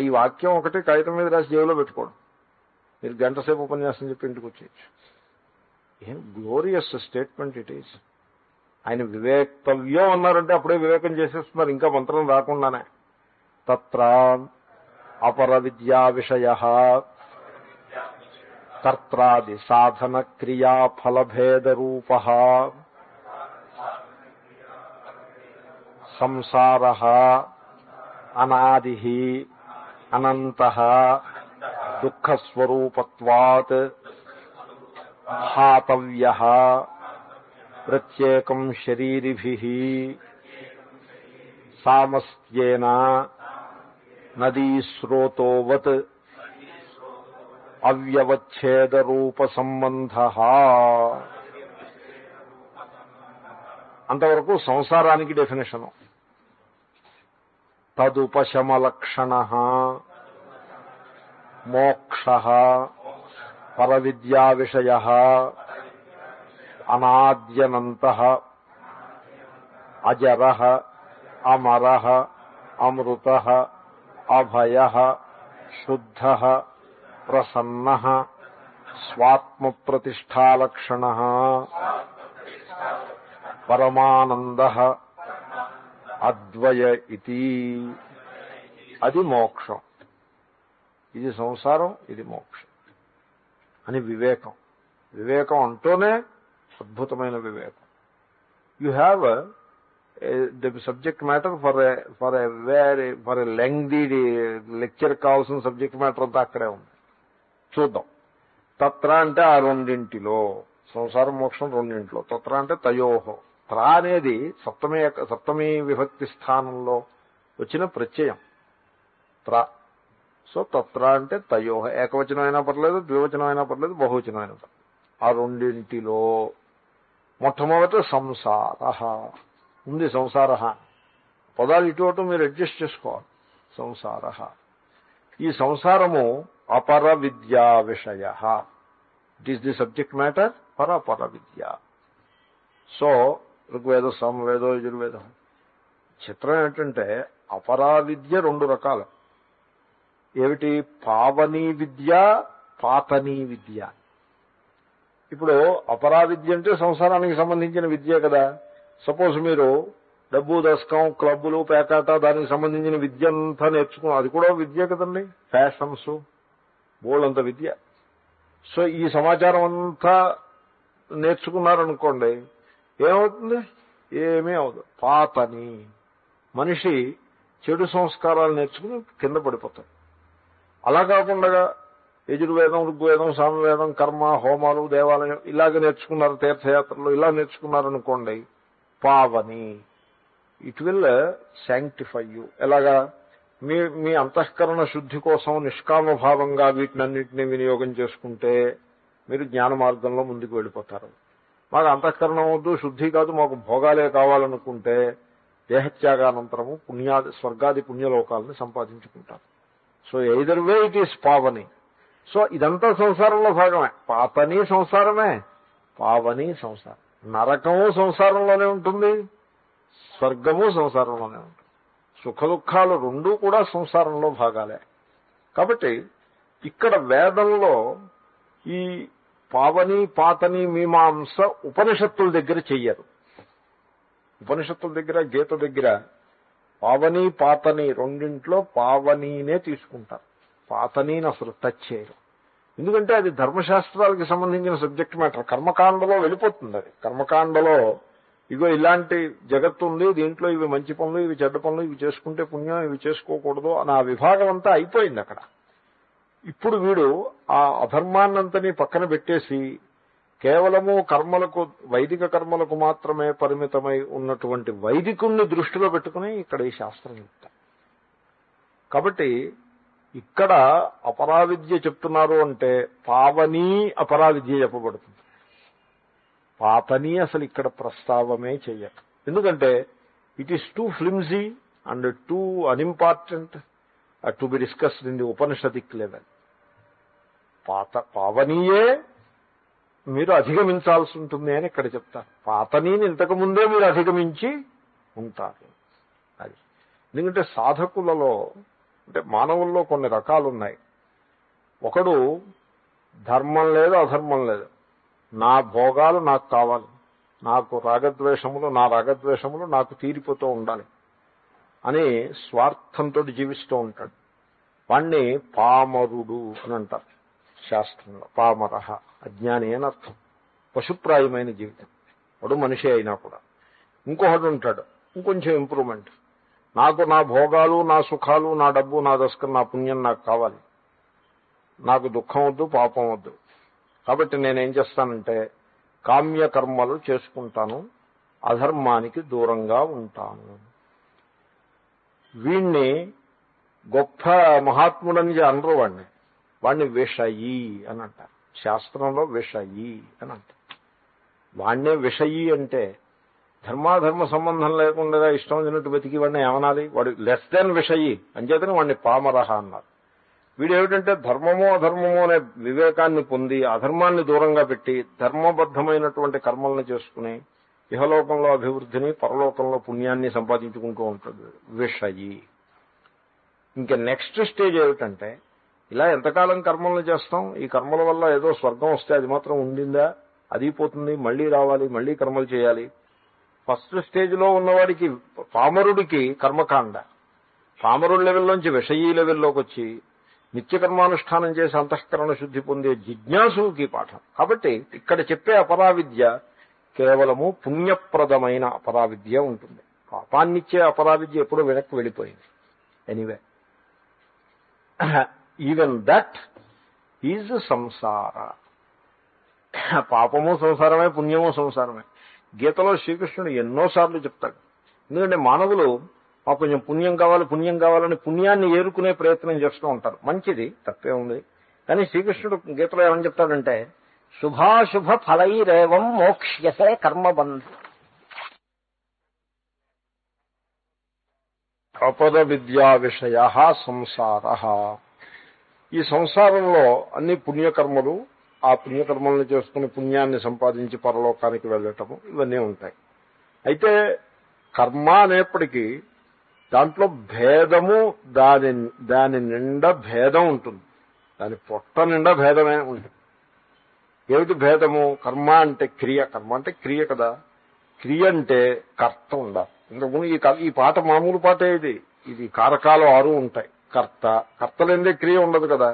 ఈ వాక్యం ఒకటి కాగితం మీద రాసి జేబులో పెట్టుకోవడం, మీరు గంట సేపు ఉపన్యాసం చెప్పి ఇంటికి వచ్చేయచ్చు. ఏం గ్లోరియస్ స్టేట్మెంట్ ఇట్ ఈజ్. ఆయన వివేక్తవ్యం అన్నారంటే అప్పుడే వివేకం చేసేస్తున్నారు, ఇంకా మంత్రం రాకుండానే. తత్ర అపర విద్యా విషయ కర్త్రాది సాధన క్రియా ఫలభేద రూప సంసార అనాది అనంత దుఃఖస్వరూపత్వాత్ హాతవ్య ప్రత్యేకం శరీరిభిః సామస్త్యేన నదీస్రోతోవత్ అవ్యవచ్ఛేద రూప సంబంధః. అంతవరకు సంసారానికి డెఫినేషను. తదుపశమలక్షణః మోక్షః పరవిద్యా విషయః అనాద్యనంతః అజరః అమరః అమృతః అభయః శుద్ధః ప్రసన్నః స్వాత్మప్రతిష్ఠాలక్షణః పరమానందః అద్వయ ఇతి. అది మోక్షం, ఇది సంసారం, ఇది మోక్షం అని వివేకం. వివేకం అంటూనే అద్భుతమైన వివేకం. You have the subject matter for a lengthy lecture కావాల్సిన సబ్జెక్ట్ మ్యాటర్ అంతా అక్కడే ఉంది. చూద్దాం. తత్ర అంటే ఆ రెండింటిలో, సంసారం మోక్షం రెండింటిలో. తత్ర అంటే తయోహో. త్ర అనేది సప్తమీ విభక్తి స్థానంలో వచ్చిన ప్రత్యయం త్ర. సో తత్ర అంటే తయో, ఏకవచనం అయినా పర్లేదు, ద్వివచనం అయినా పర్లేదు, బహువచనం అయినా పర్లేదు. ఆ రెండింటిలో మొట్టమొదట సంసార ఉంది. సంసార పదాలు ఇటు అటు మీరు అడ్జస్ట్ చేసుకోవాలి. సంసార, ఈ సంసారము అపర విద్యా విషయ. It is the subject matter for అపర విద్య. సో ఋగ్వేద, సామవేదో, యజుర్వేదం. చిత్రం ఏంటంటే అపరా విద్య రెండు రకాలు. ఏమిటి? పావనీ విద్య, పాతనీ విద్య. ఇప్పుడు అపరా విద్య అంటే సంసారానికి సంబంధించిన విద్య కదా. సపోజ్ మీరు డబ్బు, దశకం, క్లబ్బులు, పేకాట, దానికి సంబంధించిన విద్య అంతా నేర్చుకున్నాం. అది కూడా విద్య కదండి. ఫ్యాషన్స్, బోల్డంత విద్య. సో ఈ సమాచారం అంతా నేర్చుకున్నారనుకోండి, ఏమవుతుంది? ఏమీ అవదు. పాతని మనిషి చెడు సంస్కారాలు నేర్చుకుని కింద పడిపోతాడు. అలా కాకుండా యజుర్వేదం, ఋగ్వేదం, సామవేదం, కర్మ, హోమాలు, దేవాలయం ఇలాగ నేర్చుకున్నారు, తీర్థయాత్రలు ఇలా నేర్చుకున్నారనుకోండి, పావని, ఇట్ విల్ శాంక్టిఫై యూ. ఎలాగా? మీ అంతఃకరణ శుద్ధి కోసం నిష్కామభావంగా వీటినన్నింటినీ వినియోగం చేసుకుంటే మీరు జ్ఞాన మార్గంలో ముందుకు వెళ్ళిపోతారు. మాకు అంతఃకరణం వద్దు, శుద్ధి కాదు, మాకు భోగాలే కావాలనుకుంటే దేహత్యాగానంతరము స్వర్గాది పుణ్యలోకాలను సంపాదించుకుంటారు. So either way it is పావని. సో ఇదంతా సంసారంలో భాగమే. పాతని సంసారమే, పావని సంసారం. నరకము సంసారంలోనే ఉంటుంది, స్వర్గము సంసారంలోనే ఉంటుంది. సుఖ దుఃఖాలు రెండూ కూడా సంసారంలో భాగాలే. కాబట్టి ఇక్కడ వేదంలో ఈ పావని పాతని మీమాంస ఉపనిషత్తుల దగ్గర చెయ్యరు. ఉపనిషత్తుల దగ్గర, గీత దగ్గర పావని పాతని రెండింట్లో పావనీనే తీసుకుంటారు. పాతనీని అసలు టచ్ చేయరు. ఎందుకంటే అది ధర్మశాస్త్రాలకు సంబంధించిన సబ్జెక్ట్ మ్యాటర్. కర్మకాండలో వెళ్ళిపోతుంది అది. కర్మకాండలో ఇగో ఇలాంటి జగత్తు ఉంది, దీంట్లో ఇవి మంచి పనులు, ఇవి చెడ్డ పనులు, ఇవి చేసుకుంటే పుణ్యం, ఇవి చేసుకోకూడదు అని ఆ విభాగం అంతా అయిపోయింది అక్కడ. ఇప్పుడు వీడు ఆ అధర్మాన్నంతని పక్కన పెట్టేసి కేవలము కర్మలకు, వైదిక కర్మలకు మాత్రమే పరిమితమై ఉన్నటువంటి వైదికుణ్ణి దృష్టిలో పెట్టుకుని ఇక్కడ ఈ శాస్త్రం చెప్తారు. కాబట్టి ఇక్కడ అపరావిద్య చెప్తున్నారు అంటే పావనీ అపరావిద్య చెప్పబడుతుంది. పాతని అసలు ఇక్కడ ప్రస్తావమే చెయ్యరు. ఎందుకంటే it is too flimsy and too unimportant to be discussed in the Upanishadic level. పావనీయే మీరు అధిగమించాల్సి ఉంటుంది అని ఇక్కడ చెప్తారు. పాతనీని ఇంతకు ముందే మీరు అధిగమించి ఉంటారు. అది ఎందుకంటే సాధకులలో, అంటే మానవుల్లో కొన్ని రకాలు ఉన్నాయి. ఒకడు ధర్మం లేదు, అధర్మం లేదు, నా భోగాలు నాకు కావాలి, నాకు రాగద్వేషములు, నా రాగద్వేషములు నాకు తీరిపోతూ ఉండాలి అని స్వార్థంతో జీవిస్తూ ఉంటాడు. వాణ్ణి పామరుడు అని అంటారు శాస్త్రంలో. పామరహ అజ్ఞాని అని అర్థం. పశుప్రాయమైన జీవితం. వాడు మనిషి అయినా కూడా. ఇంకొకడు ఉంటాడు ఇంకొంచెం ఇంప్రూవ్మెంట్. నాకు నా భోగాలు, నా సుఖాలు, నా డబ్బు, నా దశకం, నా పుణ్యం నాకు కావాలి, నాకు దుఃఖం వద్దు, పాపం వద్దు. కాబట్టి నేనేం చేస్తానంటే కామ్యకర్మలు చేసుకుంటాను, అధర్మానికి దూరంగా ఉంటాను. వీణ్ణి గొప్ప మహాత్ముడని అనరు. వాణ్ణి విషయీ అని అంటారు శాస్త్రంలో. విషయీ అని అంటారు. వాణ్ణే విషయీ అంటే ధర్మాధర్మ సంబంధం లేకుండా ఇష్టం వచ్చినట్టు బతికి వాడిని ఏమనాలి? వాడు లెస్ దెన్ విషయీ అంచేతనే వాడిని పామరహ అన్నారు. వీడు ఏమిటంటే ధర్మమో అధర్మమో అనే వివేకాన్ని పొంది అధర్మాన్ని దూరంగా పెట్టి ధర్మబద్ధమైనటువంటి కర్మలను చేసుకుని ఇహలోకంలో అభివృద్ధిని, పరలోకంలో పుణ్యాన్ని సంపాదించుకుంటూ ఉంటుంది విషయీ. ఇంకా నెక్స్ట్ స్టేజ్ ఏమిటంటే ఇలా ఎంతకాలం కర్మలను చేస్తాం, ఈ కర్మల వల్ల ఏదో స్వర్గం వస్తే అది మాత్రం ఉండిందా, అది పోతుంది, మళ్లీ రావాలి, మళ్లీ కర్మలు చేయాలి. ఫస్ట్ స్టేజ్లో ఉన్నవాడికి, పామరుడికి కర్మకాండ, పామరుడి లెవెల్లోంచి విషయీ లెవెల్లోకి వచ్చి నిత్యకర్మానుష్ఠానం చేసి అంతఃకరణ శుద్ధి పొందే జిజ్ఞాసుకి పాఠం. కాబట్టి ఇక్కడ చెప్పే అపరావిద్య కేవలము పుణ్యప్రదమైన అపరావిద్య ఉంటుంది. పాపాన్నిచ్చే అపరావిద్య ఎప్పుడూ వెనక్కి వెళ్ళిపోయింది. ఎనీవే, ఈవెన్ దట్ ఈజ్ సంసార. పాపము సంసారమే, పుణ్యము సంసారమే. గీతలో శ్రీకృష్ణుడు ఎన్నోసార్లు చెప్తాడు. ఎందుకంటే మానవులు మాకు కొంచెం పుణ్యం కావాలని పుణ్యాన్ని ఏరుకునే ప్రయత్నం చేస్తూ ఉంటారు. మంచిది, తప్పే ఉంది. కానీ శ్రీకృష్ణుడు గీతలో ఏమని చెప్తాడంటే, శుభాశుభ ఫలైరేవం మోక్ష్యసే కర్మబంధ అపర విద్యా విషయ సంసార. ఈ సంసారంలో అన్ని పుణ్యకర్మలు, ఆ పుణ్యకర్మలను చేసుకుని పుణ్యాన్ని సంపాదించి పరలోకానికి వెళ్ళటము, ఇవన్నీ ఉంటాయి. అయితే కర్మ అనేప్పటికీ దాంట్లో భేదము, దాని నిండా భేదం ఉంటుంది. దాని పొట్ట నిండా భేదమే ఉంటుంది. ఏమిటి భేదము? కర్మ అంటే క్రియ. కర్మ అంటే క్రియ కదా. క్రియ అంటే కర్త ఉండాలి. ఇంతకుముందు ఈ పాట మామూలు పాటే. ఇది కారకాలు 6 ఉంటాయి. కర్తలేందే క్రియ ఉండదు కదా.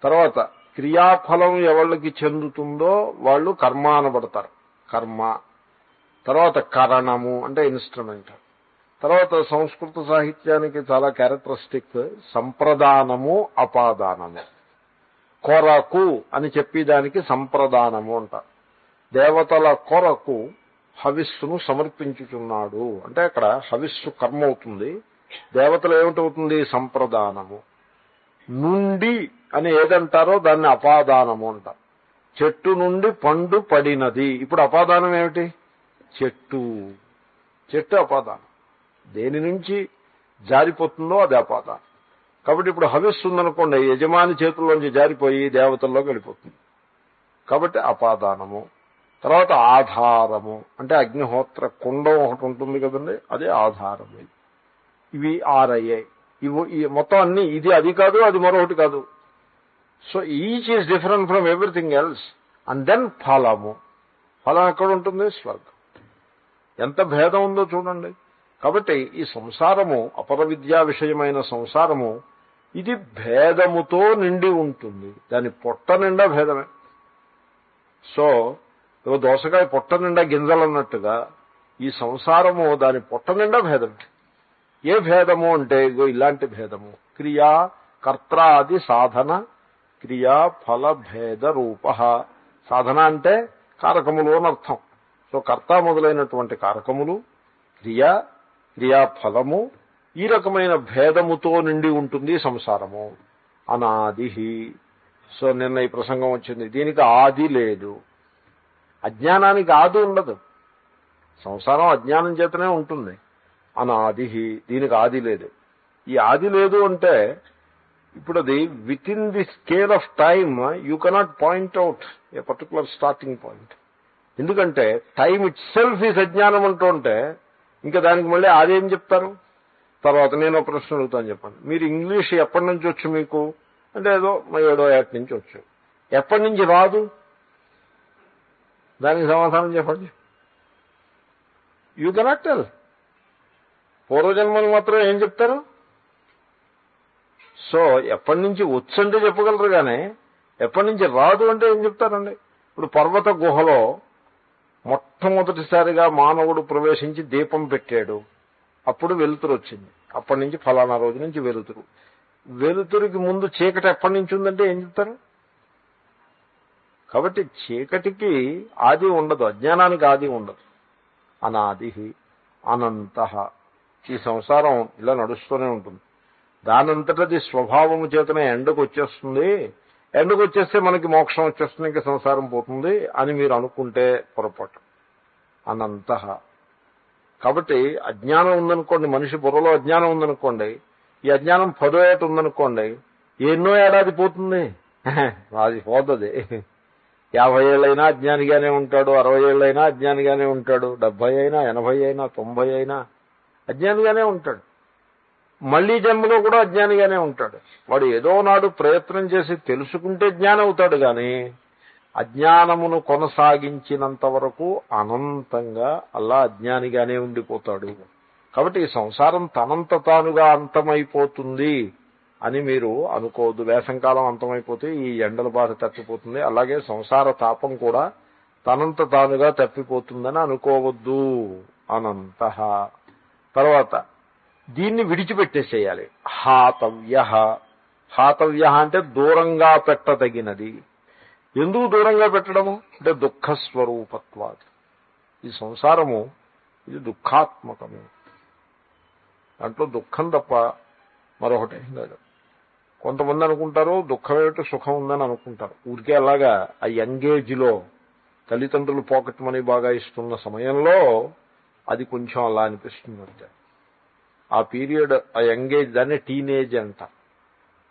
తర్వాత క్రియాఫలం ఎవళ్ళకి చెందుతుందో వాళ్ళు కర్మ అనబడతారు, కర్మ. తర్వాత కరణము అంటే ఇన్స్ట్రుమెంట్. తర్వాత సంస్కృత సాహిత్యానికి చాలా క్యారెక్టరిస్టిక్ సంప్రదానము, అపాదానము. కొరకు అని చెప్పేదానికి సంప్రదానము అంటారు. దేవతల కొరకు హవిస్సును సమర్పించుచున్నాడు అంటే అక్కడ హవిస్సు కర్మ అవుతుంది. దేవతలు ఏమిటవుతుంది? సంప్రదానము. నుండి అని ఏదంటారో దాన్ని అపాదానము అంటారు. చెట్టు నుండి పండు పడినది. ఇప్పుడు అపాదానం ఏమిటి? చెట్టు అపాదానం. దేని నుంచి జారిపోతుందో అది అపాదానం. కాబట్టి ఇప్పుడు హవిస్సు ఉందనుకోండి, యజమాని చేతుల్లోంచి జారిపోయి దేవతల్లోకి వెళ్ళిపోతుంది. కాబట్టి అపాదానము. తర్వాత ఆధారము అంటే అగ్నిహోత్ర కుండం ఒకటి ఉంటుంది కదండి, అదే ఆధారము. ఇవి 6 అయ్యాయి. ఇవి మొత్తం అన్ని ఇది అది కాదు, అది మరొకటి కాదు. So each is different from everything else. And then ఫలము. ఫలం ఎక్కడ ఉంటుంది? స్వర్గం. ఎంత భేదం ఉందో చూడండి. కాబట్టి ఈ సంసారము, అపర విద్యా విషయమైన సంసారము, ఇది భేదముతో నిండి ఉంటుంది. దాని పొట్ట నిండా భేదమే. సో దోసకాయ పొట్ట నిండా గింజలు అన్నట్టుగా ఈ సంసారము దాని పొట్ట నిండా భేదమే. ఏ భేదము అంటే ఇగో ఇలాంటి భేదము. క్రియా కర్త్రాది సాధన క్రియా ఫల భేద రూప. సాధన అంటే కారకములు అని అర్థం. సో కర్త మొదలైనటువంటి కారకములు, క్రియాఫలము, ఈ రకమైన భేదముతో నిండి ఉంటుంది సంసారము. అనాది. సో నిన్న ఈ ప్రసంగం వచ్చింది. దీనికి ఆది లేదు. అజ్ఞానానికి ఆది ఉండదు. సంసారం అజ్ఞానం చేతనే ఉంటుంది. అనాది. దీనికి ఆది లేదు. ఈ ఆది లేదు అంటే ఇప్పుడు అది with in the scale of time you cannot point out A particular starting point. ఎందుకంటే టైం ఇట్ సెల్ఫ్ ఈజ్ అజ్ఞానం అంటూ ఉంటే ఇంకా దానికి మళ్ళీ ఆదేం చెప్తారు? తర్వాత నేను ఒక ప్రశ్న అడుగుతాను, చెప్పండి. మీరు ఇంగ్లీష్ ఎప్పటి నుంచి వచ్చు మీకు అంటే ఏదో 7వ ఏట నుంచి వచ్చు. ఎప్పటి నుంచి రాదు? దానికి సమాధానం చెప్పండి. You cannot tell. పూర్వజన్మలు మాత్రం ఏం చెప్తారు? సో ఎప్పటి నుంచి వచ్చు అంటే చెప్పగలరు, కానీ ఎప్పటి నుంచి రాదు అంటే ఏం చెప్తారండి? ఇప్పుడు పర్వత గుహలో మొట్టమొదటిసారిగా మానవుడు ప్రవేశించి దీపం పెట్టాడు. అప్పుడు వెలుతురు వచ్చింది. అప్పటి నుంచి ఫలానా రోజు నుంచి వెలుతురు. వెలుతురికి ముందు చీకటి ఎప్పటి నుంచి ఉందంటే ఏం చెప్తారు? కాబట్టి చీకటికి ఆది ఉండదు, అజ్ఞానానికి ఆది ఉండదు. అనాది అనంత. ఈ సంసారం ఇలా నడుస్తూనే ఉంటుంది. దానంతటది స్వభావము చేతనే ఎండకు వచ్చేస్తుంది. ఎండకు వచ్చేస్తే మనకి మోక్షం వచ్చేస్తుంది, ఇంకా సంసారం పోతుంది అని మీరు అనుకుంటే పొరపాటు. అనంత. కాబట్టి అజ్ఞానం ఉందనుకోండి, మనిషి బుర్రలో అజ్ఞానం ఉందనుకోండి, ఈ అజ్ఞానం 10వ ఏట ఉందనుకోండి, ఎన్నో ఏడాది పోతుంది, అది పోతుంది. 50 ఏళ్ళైనా అజ్ఞానిగానే ఉంటాడు, 60 ఏళ్ళైనా అజ్ఞానిగానే ఉంటాడు, 70 అయినా 80 అయినా 90 అయినా అజ్ఞానిగానే ఉంటాడు. మళ్లీ జన్మలో కూడా అజ్ఞానిగానే ఉంటాడు. వాడు ఏదో నాడు ప్రయత్నం చేసి తెలుసుకుంటే జ్ఞానం అవుతాడు, కానీ అజ్ఞానమును కొనసాగించినంత వరకు అనంతంగా అలా అజ్ఞానిగానే ఉండిపోతాడు. కాబట్టి ఈ సంసారం తనంత తానుగా అంతమైపోతుంది అని మీరు అనుకోవద్దు. వేసంకాలం అంతమైపోతే ఈ ఎండల బాధ తప్పిపోతుంది, అలాగే సంసార తాపం కూడా తనంత తానుగా తప్పిపోతుందని అనుకోవద్దు. అనంత. తర్వాత దీన్ని విడిచిపెట్టేసేయాలి. హాతవ్య. హాతవ్య అంటే దూరంగా పెట్టదగినది. ఎందుకు దూరంగా పెట్టడము అంటే దుఃఖస్వరూపత్వాది. ఈ సంసారము ఇది దుఃఖాత్మకము. దాంట్లో దుఃఖం తప్ప మరొకటి లేదు. కొంతమంది అనుకుంటారు దుఃఖం ఏమిటి సుఖం ఉందని అనుకుంటారు. ఊరికే అలాగా ఆ యంగేజ్లో తల్లిదండ్రులు పాకెట్ మనీ బాగా ఇస్తున్న సమయంలో అది కొంచెం అలా అనిపిస్తుంది అంతే. ఆ పీరియడ్, ఆ యంగేజ్, దాన్ని టీనేజ్ అంట.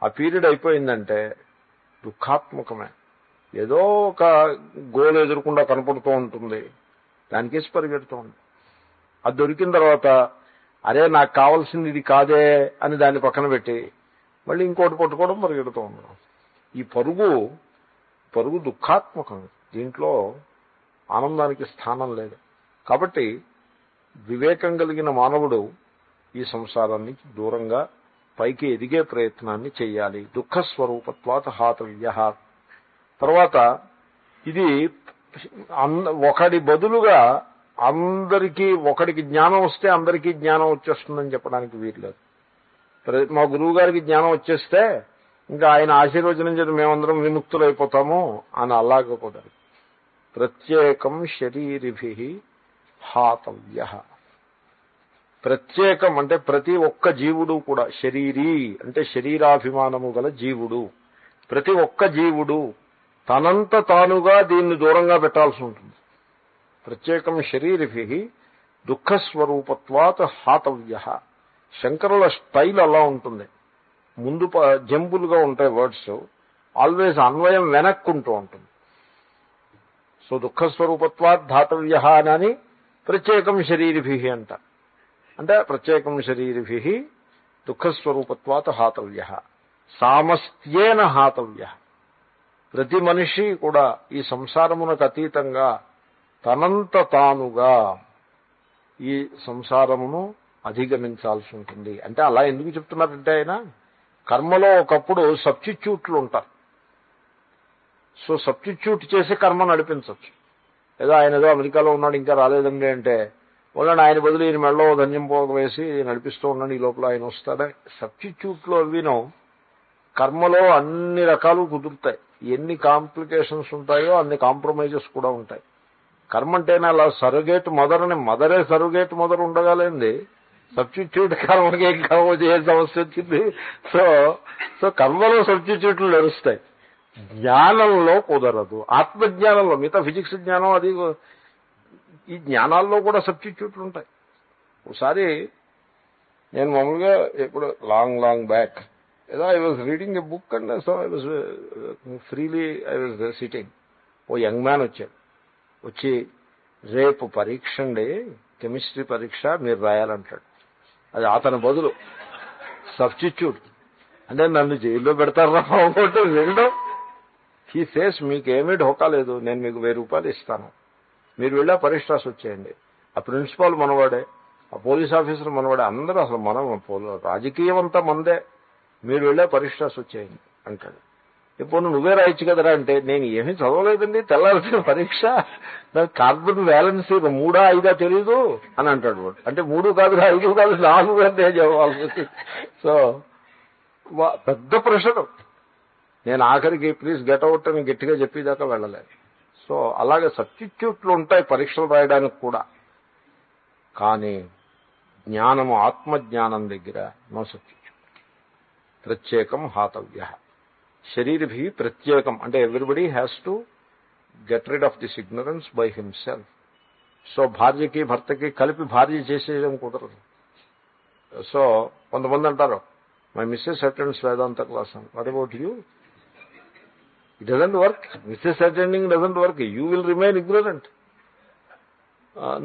ఆ పీరియడ్ అయిపోయిందంటే దుఃఖాత్మకమే. ఏదో ఒక గోల్ ఎదురకుండా కనపడుతూ ఉంటుంది, దానికేసి పరిగెడుతూ ఉంటుంది. అది దొరికిన తర్వాత అరే నాకు కావాల్సింది ఇది కాదే అని దాన్ని పక్కన పెట్టి మళ్ళీ ఇంకోటి పట్టుకోవడం పరిగెడుతూ ఉండడం. ఈ పరుగు దుఃఖాత్మకం. దీంట్లో ఆనందానికి స్థానం లేదు. కాబట్టి వివేకం కలిగిన మానవుడు ఈ సంసారాన్ని దూరంగా పైకి ఎదిగే ప్రయత్నాన్ని చెయ్యాలి. దుఃఖస్వరూపత్వాత్ హాతవ్యః. తర్వాత ఇది ఒకడి బదులుగా అందరికీ, ఒకడికి జ్ఞానం వస్తే అందరికీ జ్ఞానం వచ్చేస్తుందని చెప్పడానికి వీల్లేదు. మా గురువు గారికి జ్ఞానం వచ్చేస్తే ఇంకా ఆయన ఆశీర్వచనం చేత మేమందరం విముక్తులైపోతాము అని అలాగ కుదరదు. ప్రత్యేకం శరీరిభిః హాతవ్యః. ప్రత్యేకం అంటే ప్రతి ఒక్క జీవుడు కూడా, శరీరీ అంటే శరీరాభిమానము గల జీవుడు, ప్రతి ఒక్క జీవుడు తనంత తానుగా దీన్ని దూరంగా పెట్టాల్సి ఉంటుంది. ప్రత్యేకం శరీరిభిః దుఃఖస్వరూపత్వాత్ హాతవ్యః. శంకరుల స్టైల్ అలా ఉంటుంది. ముందు జంపులుగా ఉంటాయి వర్డ్స్, ఆల్వేస్ అన్వయం వెనక్కుంటూ ఉంటుంది. సో దుఃఖస్వరూపత్వాత్ ధాతవ్యః అని ప్రత్యేకం శరీరిభిః అంట. అంటే ప్రత్యేకం శరీరిభిః దుఃఖస్వరూపత్వాత్ హాతవ్యః. సామస్త్యేన హాతవ్యః. ప్రతి మనిషి కూడా ఈ సంసారమునకు అతీతంగా తనంత తానుగా ఈ సంసారమును అధిగమించాల్సి ఉంటుంది. అంటే అలా ఎందుకు చెప్తున్నారంటే ఆయన కర్మలో ఒకప్పుడు సబ్స్టిట్యూట్లు ఉంటారు. సో సబ్స్టిట్యూట్ చేసి కర్మ నడిపించవచ్చు. ఏదో ఆయన ఏదో అమెరికాలో ఉన్నాడు ఇంకా రాలేదండి అంటే వాళ్ళని ఆయన బదులు ఈయన మెడలో ధన్యం పోగ వేసి నడిపిస్తూ ఉన్నాడు, ఈ లోపల ఆయన వస్తాడా. సబ్స్టిట్యూట్లో వినో కర్మలో అన్ని రకాలు కుదురుతాయి. ఎన్ని కాంప్లికేషన్స్ ఉంటాయో అన్ని కాంప్రమైజెస్ కూడా ఉంటాయి. కర్మ అంటేనే అలా సరుగేట్ మదర్ని, మదరే సరుగేట్ మదర్ ఉండగలండి. సబ్స్టిట్యూట్ కర్మకి ఏం కర్మ చేసే సమస్య వచ్చింది. సో కర్మలో సబ్స్టిట్యూట్లు నడుస్తాయి, జ్ఞానంలో కుదరదు. ఆత్మజ్ఞానంలో, మిగతా ఫిజిక్స్ జ్ఞానం అది, ఈ జ్ఞానాల్లో కూడా సబ్స్టిట్యూట్లు ఉంటాయి. ఒకసారి నేను మామూలుగా ఎప్పుడు లాంగ్ బ్యాక్ ఏదో I was reading a book and so I was freely I was sitting. ఓ యంగ్ మ్యాన్ వచ్చాడు. వచ్చి రేపు పరీక్ష అండి, కెమిస్ట్రీ పరీక్ష, మీరు రాయాలంటాడు. అది అతని బదులు సబ్స్టిట్యూట్. అంటే నన్ను జైల్లో పెడతారా బాగుంటే వెళ్ళడం. హీ సేస్ మీకేమీ ఢోకా లేదు, నేను మీకు 1000 రూపాయలు ఇస్తాను, మీరు వెళ్ళా పరీక్ష రాసి వచ్చేయండి. ఆ ప్రిన్సిపాల్ మనవాడే, ఆ పోలీస్ ఆఫీసర్ మనవాడే, అందరూ అసలు మనం రాజకీయం అంతా మందే, మీరు వెళ్ళా పరీక్ష రాసి వచ్చేయండి అంటాడు. ఇప్పుడు నువ్వే రాయొచ్చు కదరా అంటే నేను ఏమీ చదవలేదండి, తెల్లాల్సిన పరీక్ష, నాకు కార్బన్ వ్యాలెన్సీ 3 5 తెలీదు అని అంటాడు వాడు. అంటే 3 కాదు 5 కాదు 4 అంటే చెప్పాల్సి. సో పెద్ద ప్రెషర్. నేను ఆఖరికి ప్లీజ్ గెట్ అవుట్ అని గట్టిగా చెప్పేదాకా వెళ్ళలేదు. సో అలాగే సబ్స్టిట్యూట్లు ఉంటాయి పరీక్షలు రాయడానికి కూడా. కానీ జ్ఞానము, ఆత్మజ్ఞానం దగ్గర నో సబ్స్టిట్యూట్. ప్రత్యేకం హాతవ్యః. శరీరిభి ప్రత్యేకం అంటే everybody has to get rid of this ignorance by himself. So భార్యకి భర్తకి కలిపి భార్య చేసేయడం కుదరదు. సో కొంతమంది అంటారు my missus attends Vedanta class అని. What about you? It doesn't work. Missus attending doesn't work. You will remain ignorant.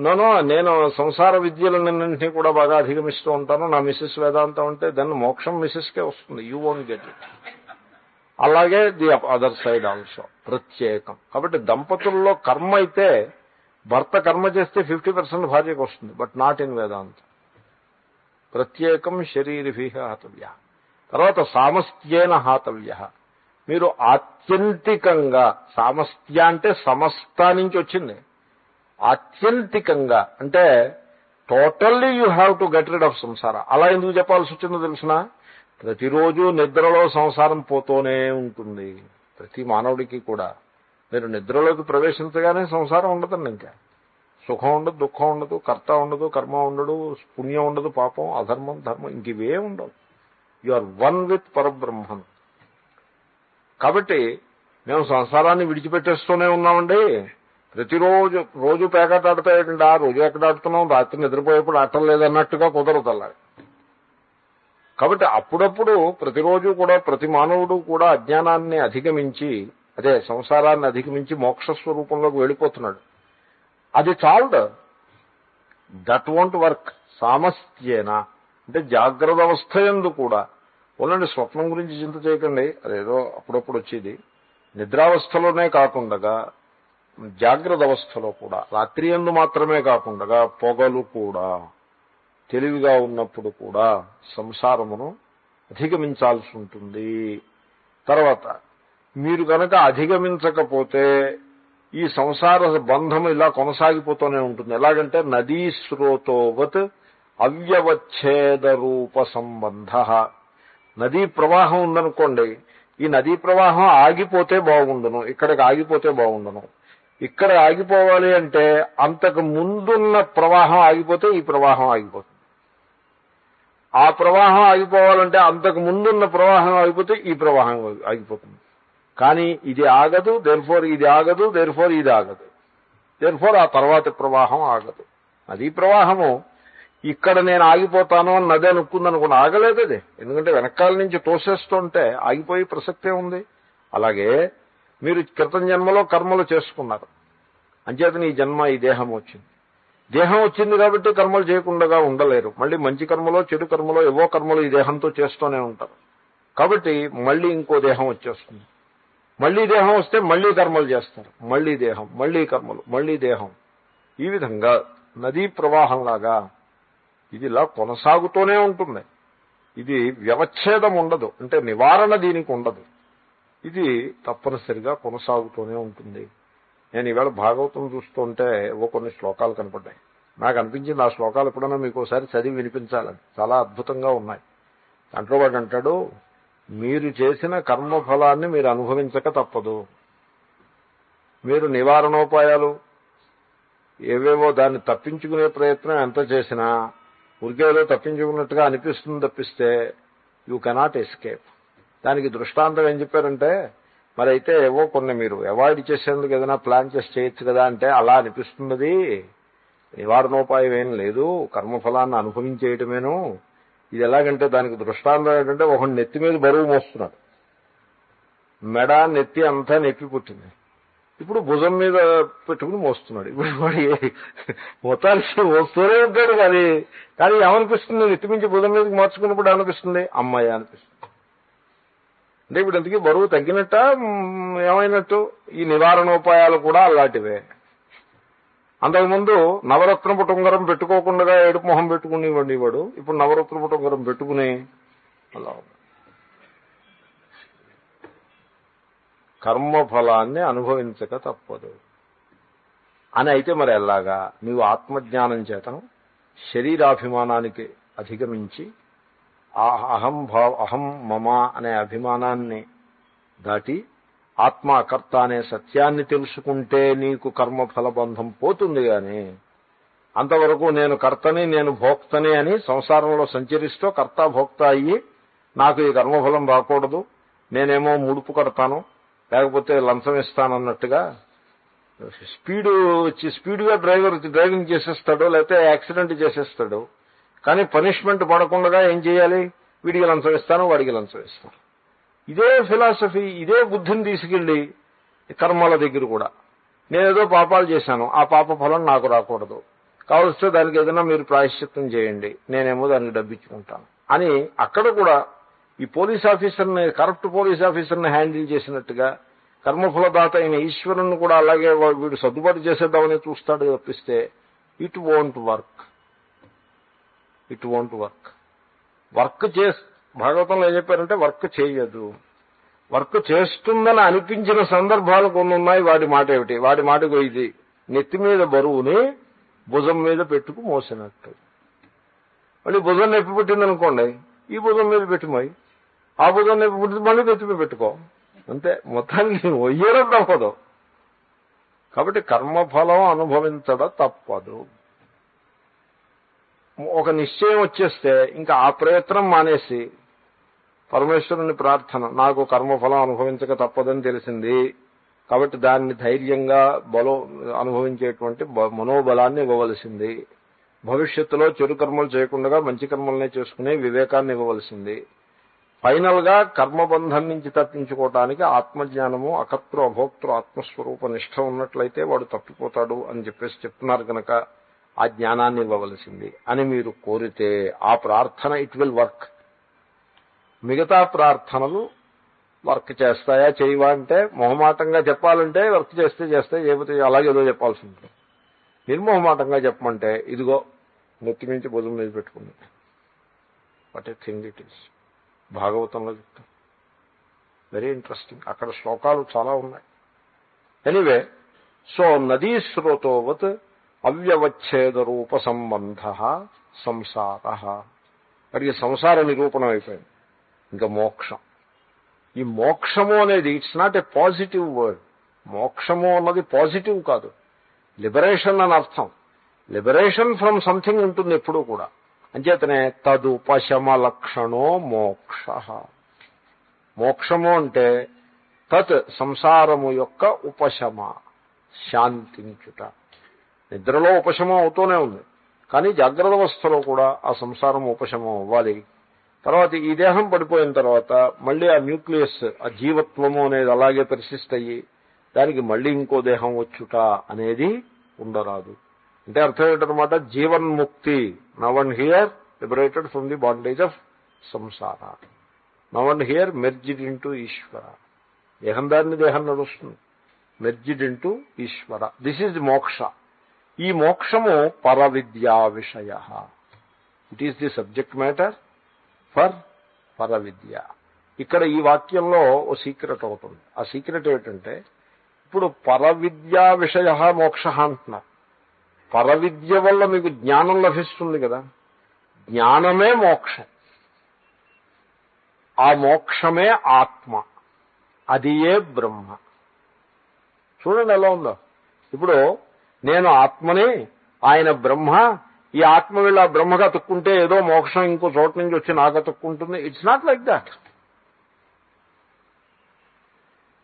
No, నేను సంసార విద్యలన్నింటినీ కూడా బాగా అధిగమిస్తూ ఉంటాను, నా మిస్సెస్ వేదాంతం అంటే దెన్ మోక్షం మిస్సెస్కే వస్తుంది, యూ వోంట్ గెట్ ఇట్. అలాగే ది అదర్ సైడ్ ఆల్సో ప్రత్యేకం. కాబట్టి దంపతుల్లో కర్మ అయితే భర్త కర్మ చేస్తే 50% భార్యకు వస్తుంది, బట్ నాట్ ఇన్ వేదాంత. ప్రత్యేకం శరీరిభిః హాతవ్యః. తర్వాత సామస్త్యేన హాతవ్యః. మీరు ఆత్యంతికంగా, సామస్త్య అంటే సమస్త నుంచి వచ్చింది, ఆత్యంతికంగా అంటే totally you have to get rid of సంసార. అలా ఎందుకు చెప్పాల్సి వచ్చిందో తెలిసిన, ప్రతిరోజు నిద్రలో సంసారం పోతూనే ఉంటుంది. ప్రతి మానవుడికి కూడా మీరు నిద్రలోకి ప్రవేశించగానే సంసారం ఉండదండి. ఇంకా సుఖం ఉండదు, దుఃఖం ఉండదు, కర్త ఉండదు, కర్మ ఉండదు, పుణ్యం ఉండదు, పాపం, అధర్మం, ధర్మం, ఇంక ఇవే ఉండవు. యు ఆర్ వన్ విత్ పరబ్రహ్మం. కాబట్టి మేము సంసారాన్ని విడిచిపెట్టేస్తూనే ఉన్నామండి. రోజు పేకాట ఆడతాయండి. ఆ రోజు ఎక్కడ ఆడుతున్నాం, రాత్రి నిద్రపోయేప్పుడు ఆటం లేదన్నట్టుగా కుదరదు అలా. కాబట్టి అప్పుడప్పుడు ప్రతిరోజు కూడా ప్రతి మానవుడు కూడా అజ్ఞానాన్ని అధిగమించి, అదే సంసారాన్ని అధిగమించి మోక్ష స్వరూపంలోకి వెళ్ళిపోతున్నాడు. అది చాలదు. That won't work. సామస్త్యేన అంటే జాగ్రత్త అవస్థ యందు కూడా ఓన్లండి. స్వప్నం గురించి చింత చేయకండి, అదేదో అప్పుడప్పుడు వచ్చేది. నిద్రావస్థలోనే కాకుండా జాగ్రత్త అవస్థలో కూడా, రాత్రి యందు మాత్రమే కాకుండా పొగలు కూడా తెలివిగా ఉన్నప్పుడు కూడా సంసారమును అధిగమించాల్సి ఉంటుంది. తర్వాత మీరు కనుక అధిగమించకపోతే ఈ సంసార బంధము ఇలా కొనసాగిపోతూనే ఉంటుంది. ఎలాగంటే నదీ స్రోతోవత్ అవ్యవచ్ఛేద రూప సంబంధ. నదీ ప్రవాహం ఉందనుకోండి, ఈ నదీ ప్రవాహం ఆగిపోతే బాగుండును, ఇక్కడికి ఆగిపోతే బాగుండును. ఇక్కడ ఆగిపోవాలి అంటే అంతకు ముందున్న ప్రవాహం ఆగిపోతే ఈ ప్రవాహం ఆగిపోతుంది. ఆ ప్రవాహం ఆగిపోవాలంటే అంతకు ముందున్న ప్రవాహం ఆగిపోతే ఈ ప్రవాహం ఆగిపోతుంది. కానీ ఇది ఆగదు, దేర్ఫోర్ ఇది ఆగదు, దేర్ఫోర్ ఇది ఆగదు, దేర్ఫోర్ ఆ తర్వాతి ప్రవాహం ఆగదు. నదీ ప్రవాహము ఇక్కడ నేను ఆగిపోతాను అని నది అనుకుందనుకుని ఆగలేదు అది. ఎందుకంటే వెనకాల నుంచి తోసేస్తుంటే ఆగిపోయి ప్రసక్తే ఉంది. అలాగే మీరు క్రితం జన్మలో కర్మలు చేసుకున్నారు, అంచేతని ఈ జన్మ ఈ దేహం వచ్చింది. దేహం వచ్చింది కాబట్టి కర్మలు చేయకుండా ఉండలేరు. మళ్ళీ మంచి కర్మలో చెడు కర్మలో ఏవో కర్మలు ఈ దేహంతో చేస్తూనే ఉంటారు. కాబట్టి మళ్ళీ ఇంకో దేహం వచ్చేస్తుంది. మళ్ళీ దేహం వస్తే మళ్ళీ కర్మలు చేస్తారు, మళ్ళీ దేహం, మళ్ళీ కర్మలు, మళ్ళీ దేహం. ఈ విధంగా నదీ ప్రవాహంలాగా ఇది ఇలా కొనసాగుతూనే ఉంటుంది. ఇది వ్యవచ్ఛేదం ఉండదు, అంటే నివారణ దీనికి ఉండదు. ఇది తప్పనిసరిగా కొనసాగుతూనే ఉంటుంది. నేను ఈవేళ భాగవతం చూస్తుంటే ఏవో కొన్ని శ్లోకాలు కనపడ్డాయి. నాకు అనిపించింది ఆ శ్లోకాలు ఎప్పుడైనా మీకు ఒకసారి చదివి వినిపించాలని. చాలా అద్భుతంగా ఉన్నాయి. దాంట్లో వాడు అంటాడు, మీరు చేసిన కర్మఫలాన్ని మీరు అనుభవించక తప్పదు. మీరు నివారణోపాయాలు ఏవేవో దాన్ని తప్పించుకునే ప్రయత్నం ఎంత చేసినా ఉరికేదో తప్పించుకున్నట్టుగా అనిపిస్తుంది తప్పిస్తే యూ కెనాట్ ఎస్కేప్. దానికి దృష్టాంతం ఏం చెప్పారంటే, మరి అయితే ఏవో కొన్ని మీరు అవాయిడ్ చేసేందుకు ఏదైనా ప్లాన్ చేసి చేయొచ్చు కదా అంటే, అలా అనిపిస్తున్నది, నివారణోపాయం ఏం లేదు, కర్మఫలాన్ని అనుభవించేయటమేను. ఇది ఎలాగంటే దానికి దృష్టాంతం ఏంటంటే, ఒకటి నెత్తి మీద బరువు మోస్తున్నాడు, మెడ నెత్తి అంతా నొప్పి పుట్టింది. ఇప్పుడు భుజం మీద పెట్టుకుని మోస్తున్నాడు. ఇప్పుడు వాడు మొత్తానికి మోస్తూనే ఉంటాడు. కానీ ఏమనిపిస్తుంది, నెత్తి మించి భుజం మీదకి మార్చుకున్నప్పుడు అనిపిస్తుంది అమ్మాయి అనిపిస్తుంది. అంటే ఇప్పుడు ఇంతకీ బరువు తగ్గినట్ట ఏమైనట్టు? ఈ నివారణోపాయాలు కూడా అలాంటివే. అంతకుముందు నవరత్న పుటుంగరం పెట్టుకోకుండా ఏడుపు మొహం పెట్టుకునేవాడు వాడు, ఇప్పుడు నవరత్న పుటుంగరం పెట్టుకుని అలా కర్మఫలాన్ని అనుభవించక తప్పదు అని. అయితే మరి ఎలాగా? నీవు ఆత్మజ్ఞానం చేతను శరీరాభిమానానికి అధిగమించి అహం మమ అనే అభిమానాన్ని దాటి ఆత్మకర్త అనే సత్యాన్ని తెలుసుకుంటే నీకు కర్మఫల బంధం పోతుంది. కానీ అంతవరకు నేను కర్తని, నేను భోక్తని అని సంసారంలో సంచరిస్తూ కర్త భోక్త అయ్యి నాకు ఈ కర్మఫలం రాకూడదు, నేనేమో ముడుపు కడతాను లేకపోతే లంచం ఇస్తానన్నట్టుగా స్పీడ్గా డ్రైవింగ్ చేసేస్తాడు, లేకపోతే యాక్సిడెంట్ చేసేస్తాడు. కానీ పనిష్మెంట్ పడకుండా ఏం చేయాలి? వీడికి లంచం ఇస్తాను, వాడికి లంచం ఇస్తాను. ఇదే ఫిలాసఫీ, ఇదే బుద్ధిని తీసుకెళ్ళి కర్మల దగ్గర కూడా నేనేదో పాపాలు చేశాను, ఆ పాప ఫలం నాకు రాకూడదు, కావలిస్తే దానికి ఏదైనా మీరు ప్రాయశ్చిత్తం చేయండి, నేనేమో దానికి డబ్బిచ్చుకుంటాను అని అక్కడ కూడా ఈ పోలీస్ ఆఫీసర్ని, కరప్ట్ పోలీస్ ఆఫీసర్ని హ్యాండిల్ చేసినట్టుగా కర్మఫలదాత అయిన ఈశ్వరుని కూడా అలాగే వీడు సర్దుబాటు చేసేద్దామని చూస్తాడు తప్పిస్తే ఇట్ వోంట్ వర్క్. వర్క్ భాగవతంలో ఏం చెప్పారంటే వర్క్ చేయదు. వర్క్ చేస్తుందని అనిపించిన సందర్భాలు కొన్ని ఉన్నాయి. వాడి మాట ఏమిటి? వాడి మాటకు ఇది నెత్తి మీద బరువుని భుజం మీద పెట్టుకు మోసినట్టు. మళ్ళీ భుజం నొప్పి పుట్టిందనుకోండి, ఈ భుజం మీద పెట్టుమోయి, ఆ భుజం నొప్పి పుట్టింది మళ్ళీ నెత్తి మీద పెట్టుకో, అంతే. మొత్తానికి ఒయ్యడం తప్పదు. కాబట్టి కర్మఫలం అనుభవించడం తప్పదు. ఒక నిశ్చయం వచ్చేస్తే ఇంకా ఆ ప్రయత్నం మానేసి పరమేశ్వరుని ప్రార్థన, నాకు కర్మఫలం అనుభవించక తప్పదని తెలిసింది కాబట్టి దాన్ని ధైర్యంగా అనుభవించేటువంటి మనోబలాన్ని ఇవ్వవలసింది, భవిష్యత్తులో చెడు కర్మలు చేయకుండా మంచి కర్మలనే చేసుకునే వివేకాన్ని ఇవ్వవలసింది, ఫైనల్ గా కర్మబంధం నుంచి తప్పించుకోవటానికి ఆత్మజ్ఞానము, అకర్తృ అభోక్తృ ఆత్మస్వరూప నిష్ఠ ఉన్నట్లయితే వాడు తప్పిపోతాడు అని చెప్పేసి చెప్తున్నారు కనుక ఆ జ్ఞానాన్ని ఇవ్వవలసింది అని మీరు కోరితే ఆ ప్రార్థన ఇట్ విల్ వర్క్. మిగతా ప్రార్థనలు వర్క్ చేస్తాయా చేయవా అంటే మొహమాటంగా చెప్పాలంటే వర్క్ చేస్తే చేయకపోతే అలాగేదో చెప్పాల్సి ఉంటుంది. నిర్మోహమాటంగా చెప్పమంటే ఇదిగో నెత్తి మించి భుజం మీద పెట్టుకుంది. What a thing it is. భాగవతంలో చెప్తాం. Very interesting. అక్కడ శ్లోకాలు చాలా ఉన్నాయి. ఎనీవే, సో నదీ స్రోతోవత్ అవ్యవచ్ఛేద రూప సంబంధ సంసార. అడిగి సంసార నిరూపణం అయిపోయింది. ఇంకా మోక్షం. ఈ మోక్షము అనేది it's not a positive word. మోక్షము అన్నది పాజిటివ్ కాదు, లిబరేషన్ అని అర్థం. లిబరేషన్ ఫ్రమ్ సంథింగ్ ఉంటుంది ఎప్పుడూ కూడా. అంచేతనే తదుపశమ లక్షణో మోక్ష. మోక్షము అంటే తత్ సంసారము యొక్క ఉపశమ, శాంతించుట. నిద్రలో ఉపశమం అవుతూనే ఉంది, కానీ జాగ్రత్త అవస్థలో కూడా ఆ సంసారం ఉపశమం అవ్వాలి. తర్వాత ఈ దేహం పడిపోయిన తర్వాత మళ్ళీ ఆ న్యూక్లియస్, ఆ జీవత్వము అనేది అలాగే పెర్సిస్ట్ అయ్యి దానికి మళ్ళీ ఇంకో దేహం వచ్చుట అనేది ఉండరాదు. అంటే అర్థం ఏంటనమాట, జీవన్ముక్తి. Now and here liberated from the bondage of samsara. Now and here merged into Ishvara. దేహం దారిని దేహం నడుస్తుంది. Merged into Ishvara. This is moksha. ఈ మోక్షము పరవిద్యా విషయ. It is the subject matter for paravidya. ఇక్కడ ఈ వాక్యంలో ఓ సీక్రెట్ అవుతుంది. ఆ సీక్రెట్ ఏమిటంటే, ఇప్పుడు పరవిద్యా విషయ మోక్ష అంటున్నారు. పరవిద్య వల్ల మీకు జ్ఞానం లభిస్తుంది కదా, జ్ఞానమే మోక్షం. ఆ మోక్షమే ఆత్మ, అది ఏ బ్రహ్మ. చూడండి ఎలా ఉందో. ఇప్పుడు నేను ఆత్మని, ఆయన బ్రహ్మ. ఈ ఆత్మ వీళ్ళ బ్రహ్మగా తుక్కుంటే ఏదో మోక్షం ఇంకో చోట నుంచి వచ్చి నాగా తుక్కుంటుంది. It's not like that.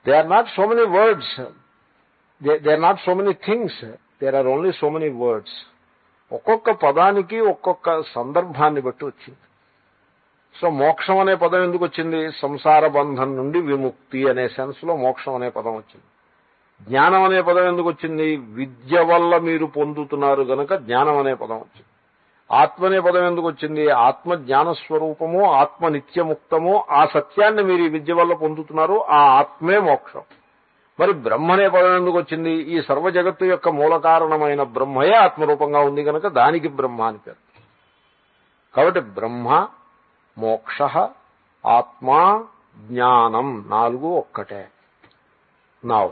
They are not so many words, they are not so many things, there are only so many words. ఒక్కొక్క పదానికి ఒక్కొక్క సందర్భాన్ని బట్టి వచ్చింది. సో మోక్షం అనే పదం ఎందుకు వచ్చింది? సంసార బంధం నుండి విముక్తి అనే సెన్స్ లో మోక్షం అనే పదం వచ్చింది. జ్ఞానం అనే పదం ఎందుకు వచ్చింది? విద్య వల్ల మీరు పొందుతున్నారు గనక జ్ఞానం అనే పదం వచ్చింది. ఆత్మ అనే పదం ఎందుకు వచ్చింది? ఆత్మ జ్ఞానస్వరూపము, ఆత్మ నిత్యముక్తము. ఆ సత్యాన్ని మీరు ఈ విద్య వల్ల పొందుతున్నారు, ఆ ఆత్మే మోక్షం. మరి బ్రహ్మ అనే పదం ఎందుకు వచ్చింది? ఈ సర్వ జగత్తు యొక్క మూల కారణమైన బ్రహ్మయే ఆత్మరూపంగా ఉంది కనుక దానికి బ్రహ్మ అని పేరు. కాబట్టి బ్రహ్మ, మోక్ష, ఆత్మ, జ్ఞానం నాలుగు ఒక్కటే. నా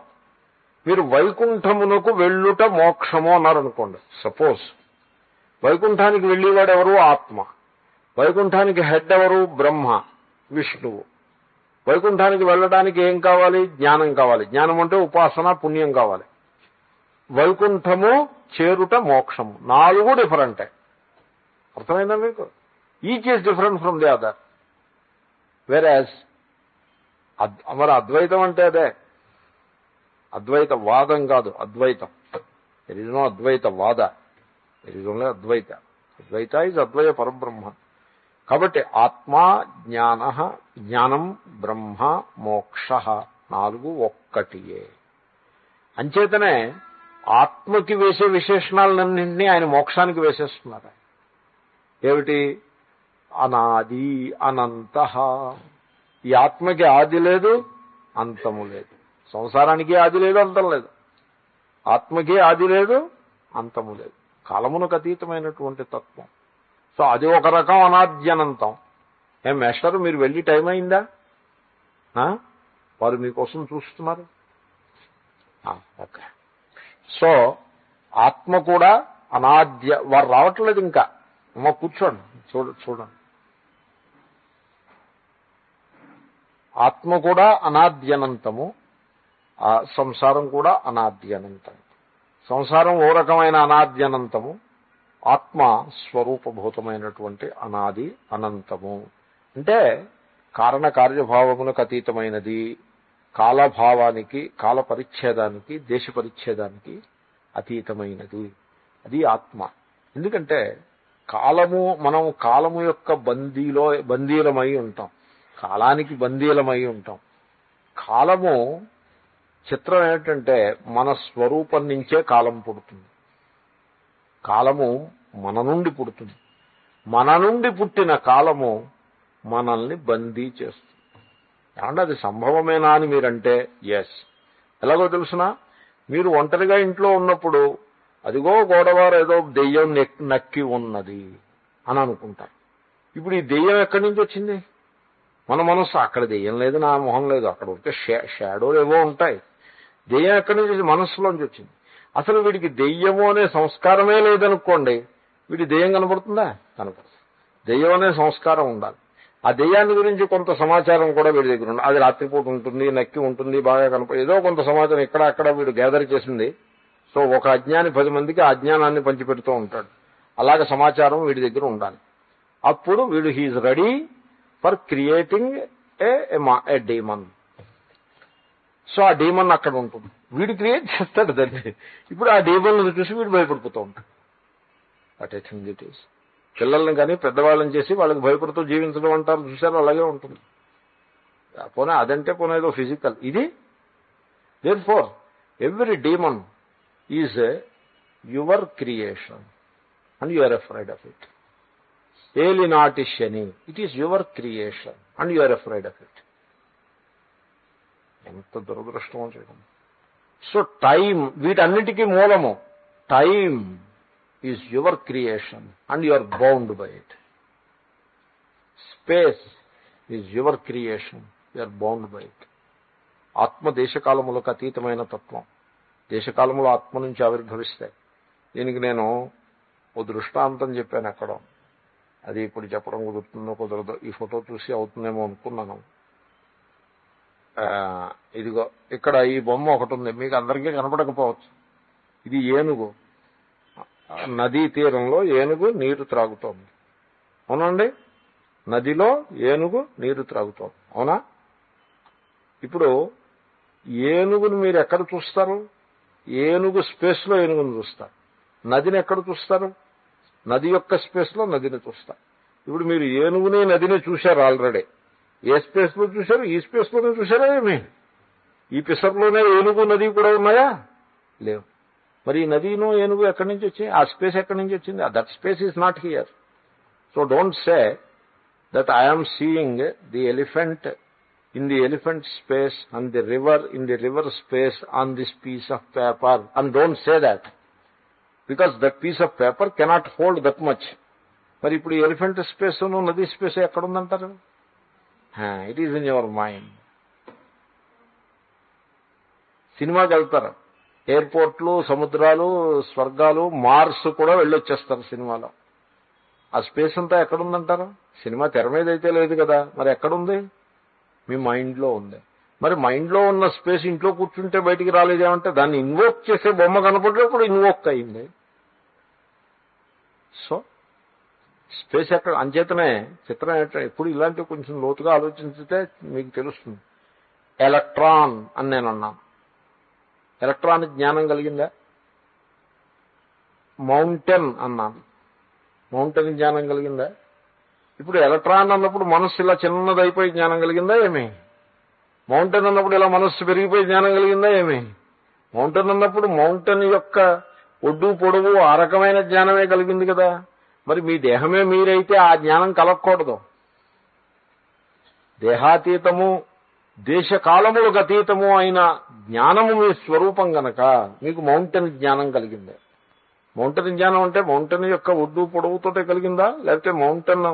మీరు వైకుంఠమునకు వెళ్ళుట మోక్షము అన్నారనుకోండి. సపోజ్ వైకుంఠానికి వెళ్ళేవాడు ఎవరు? ఆత్మ. వైకుంఠానికి హెడ్ ఎవరు? బ్రహ్మ, విష్ణువు. వైకుంఠానికి వెళ్ళడానికి ఏం కావాలి? జ్ఞానం కావాలి. జ్ఞానం అంటే ఉపాసన, పుణ్యం కావాలి. వైకుంఠము చేరుట మోక్షము. నాలుగు డిఫరెంటే. అర్థమైందా మీకు? Each is different from the other. వేరాజ్ మరి అద్వైతం అంటే అదే. అద్వైత వాదం కాదు, అద్వైతం. There is no advaita vada, there is only advaita. Advaita is advaita parabrahma. కాబట్టి ఆత్మ, జ్ఞానం, బ్రహ్మ, మోక్ష నాలుగు ఒక్కటియే. అంచేతనే ఆత్మకి వేసే విశేషణాలన్నింటినీ ఆయన మోక్షానికి వేసేస్తున్నారు. ఏమిటి? అనాది అనంత. ఈ ఆత్మకి ఆది లేదు, అంతము లేదు. సంసారానికి ఆది లేదు, అంతం లేదు. ఆత్మకి ఆది లేదు, అంతము లేదు. కాలమునకు అతీతమైనటువంటి తత్వం. సో అది ఒక రకం అనాద్యనంతం. మేస్టర్ మీరు వెళ్ళి టైం అయిందా? వారు మీకోసం చూస్తున్నారు. ఓకే. సో ఆత్మ కూడా అనాద్య. వారు రావట్లేదు ఇంకా. అమ్మ కూర్చోండి, చూడండి. ఆత్మ కూడా అనాద్యనంతము, ఆ సంసారం కూడా అనాద్యనంతం. సంసారం ఓ రకమైన అనాద్యనంతము, ఆత్మ స్వరూపభూతమైనటువంటి అనాది అనంతము. అంటే కారణ కార్యభావములకు అతీతమైనది, కాలభావానికి, కాల పరిచ్ఛేదానికి, దేశ పరిచ్ఛేదానికి అతీతమైనది. అది ఆత్మ. ఎందుకంటే మనం కాలము యొక్క బందీలమై ఉంటాం, కాలానికి బందీలమై ఉంటాం. కాలము చిత్రం ఏమిటంటే మన స్వరూపం నుంచే కాలం పుడుతుంది. కాలము మన నుండి పుడుతుంది. మన నుండి పుట్టిన కాలము మనల్ని బందీ చేస్తుంది. ఏమంటే అది సంభవమేనా అని మీరంటే ఎస్. ఎలాగో తెలుసునా, మీరు ఒంటరిగా ఇంట్లో ఉన్నప్పుడు అదిగో గోడవారు ఏదో దెయ్యం నక్కి ఉన్నది అని అనుకుంటారు. ఇప్పుడు ఈ దెయ్యం ఎక్కడి నుంచి వచ్చింది? మన మనస్సు. అక్కడ దెయ్యం లేదు, నా మొహం లేదు, అక్కడ ఉంటే షాడోలు ఏవో ఉంటాయి. దెయ్యం ఎక్కడి నుంచి? మనస్సులోంచి వచ్చింది. అసలు వీడికి దెయ్యము అనే సంస్కారమే లేదనుకోండి, వీడి దెయ్యం కనపడుతుందా? కనపడుతుంది. దెయ్యం అనే సంస్కారం ఉండాలి. ఆ దెయ్యాన్ని గురించి కొంత సమాచారం కూడా వీడి దగ్గర ఉండాలి. అది రాత్రిపూట ఉంటుంది, నక్కి ఉంటుంది, బాగా ఏదో కొంత సమాచారం ఇక్కడ అక్కడ వీడు గ్యాదర్ చేసింది. సో ఒక అజ్ఞాని 10 మందికి ఆ అజ్ఞానాన్ని పంచిపెడుతూ ఉంటాడు. అలాగే సమాచారం వీడి దగ్గర ఉండాలి. అప్పుడు వీడు he is ready for creating a demon. So ఆ డీమన్ అక్కడ ఉంటుంది, వీడు క్రియేట్ చేస్తాడు దాన్ని. ఇప్పుడు ఆ డీమన్ చూసి వీడు భయపడిపోతూ ఉంటాడు. What I think it is. పిల్లల్ని కానీ పెద్దవాళ్ళని చేసి వాళ్ళకి భయపడుతూ జీవించడం అంటారు చూసారు, అలాగే ఉంటుంది. పోనీ అదంటే పోనీ ఏదో ఫిజికల్. ఇది therefore every demon is your creation and you are afraid of it. ఏలినాటి శని, it is your creation and you are afraid of it. ఎంత దురదృష్టమో చేయడం. సో టైం వీటన్నిటికీ మూలము. Time is your creation and you are bound by it. Space is your creation, you are bound by it. ఆత్మ దేశకాలములకు అతీతమైన తత్వం. దేశకాలములు ఆత్మ నుంచి ఆవిర్భవిస్తాయి. దీనికి నేను ఓ దృష్టాంతం చెప్పాను ఎక్కడో, అది ఇప్పుడు చెప్పడం కుదురుతుందో కుదరదో, ఈ ఫోటో చూసి అవుతుందేమో అనుకున్నాను. ఇదిగో ఇక్కడ ఈ బొమ్మ ఒకటి ఉంది, మీకు అందరికీ కనపడకపోవచ్చు. ఇది ఏనుగు, నదీ తీరంలో ఏనుగు నీరు త్రాగుతోంది. అవునండి, నదిలో ఏనుగు నీరు త్రాగుతోంది, అవునా? ఇప్పుడు ఏనుగును మీరు ఎక్కడ చూస్తారు? ఏనుగు స్పేస్లో ఏనుగును చూస్తారు. నదిని ఎక్కడ చూస్తారు? నది యొక్క స్పేస్లో నదిని చూస్తారు. ఇప్పుడు మీరు ఏనుగుని నదిని చూశారు ఆల్రెడీ. ఏ స్పేస్లో చూశారు? ఈ స్పేస్లోనే చూశారా ఏమి? ఈ పిసర్లోనే ఏనుగు నది కూడా ఉన్నాయా? లేవు. మరి ఈ నదిను ఏనుగు ఎక్కడి నుంచి వచ్చాయి? ఆ స్పేస్ ఎక్కడి నుంచి వచ్చింది? That space is not here. So don't say that I'm seeing the elephant in the elephant space and the river in the river space on this piece of paper, and don't say that, because that piece of paper cannot hold that much. మరి ఇప్పుడు elephant space నది space ఎక్కడ ఉందంటారు? It is in your mind. సినిమాకి వెళ్తారు, ఎయిర్పోర్ట్లు, సముద్రాలు, స్వర్గాలు, Mars కూడా వెళ్ళొచ్చేస్తారు సినిమాలో. ఆ స్పేస్ అంతా ఎక్కడుందంటారు? సినిమా తెర మీద అయితే లేదు కదా, మరి ఎక్కడుంది? మీ మైండ్లో ఉంది. మరి మైండ్లో ఉన్న స్పేస్ ఇంట్లో కూర్చుంటే బయటికి రాలేదేమంటే దాన్ని ఇన్వోక్ చేసే బొమ్మ కనపడేప్పుడు ఇన్వోక్ అయింది. సో స్పేస్ ఎక్కడ? అంచేతనే చిత్రం ఏంటంటే ఎప్పుడు ఇలాంటివి కొంచెం లోతుగా ఆలోచించితే మీకు తెలుస్తుంది. ఎలక్ట్రాన్ అని నేను అన్నాను. ఎలక్ట్రాన్ జ్ఞానం కలిగిందా? మౌంటైన్ అన్నాను, మౌంటైన్ జ్ఞానం కలిగిందా? ఇప్పుడు ఎలక్ట్రాన్ అన్నప్పుడు మనస్సు ఇలా చిన్నదైపోయి జ్ఞానం కలిగిందా ఏమి? మౌంటైన్ అన్నప్పుడు ఇలా మనస్సు పెరిగిపోయి జ్ఞానం కలిగిందా ఏమి? మౌంటైన్ అన్నప్పుడు మౌంటైన్ యొక్క ఒడ్డు పొడవు ఆ రకమైన జ్ఞానమే కలిగింది కదా. మరి మీ దేహమే మీరైతే ఆ జ్ఞానం కలగకూడదు. దేహాతీతము, దేశకాలములకు అతీతము అయిన జ్ఞానము మీ స్వరూపం గనక మీకు మౌంటైన్ జ్ఞానం కలిగింది. మౌంటైన్ జ్ఞానం అంటే మౌంటైన్ యొక్క ఒడ్డు పొడవుతోటే కలిగిందా, లేకపోతే మౌంటైన్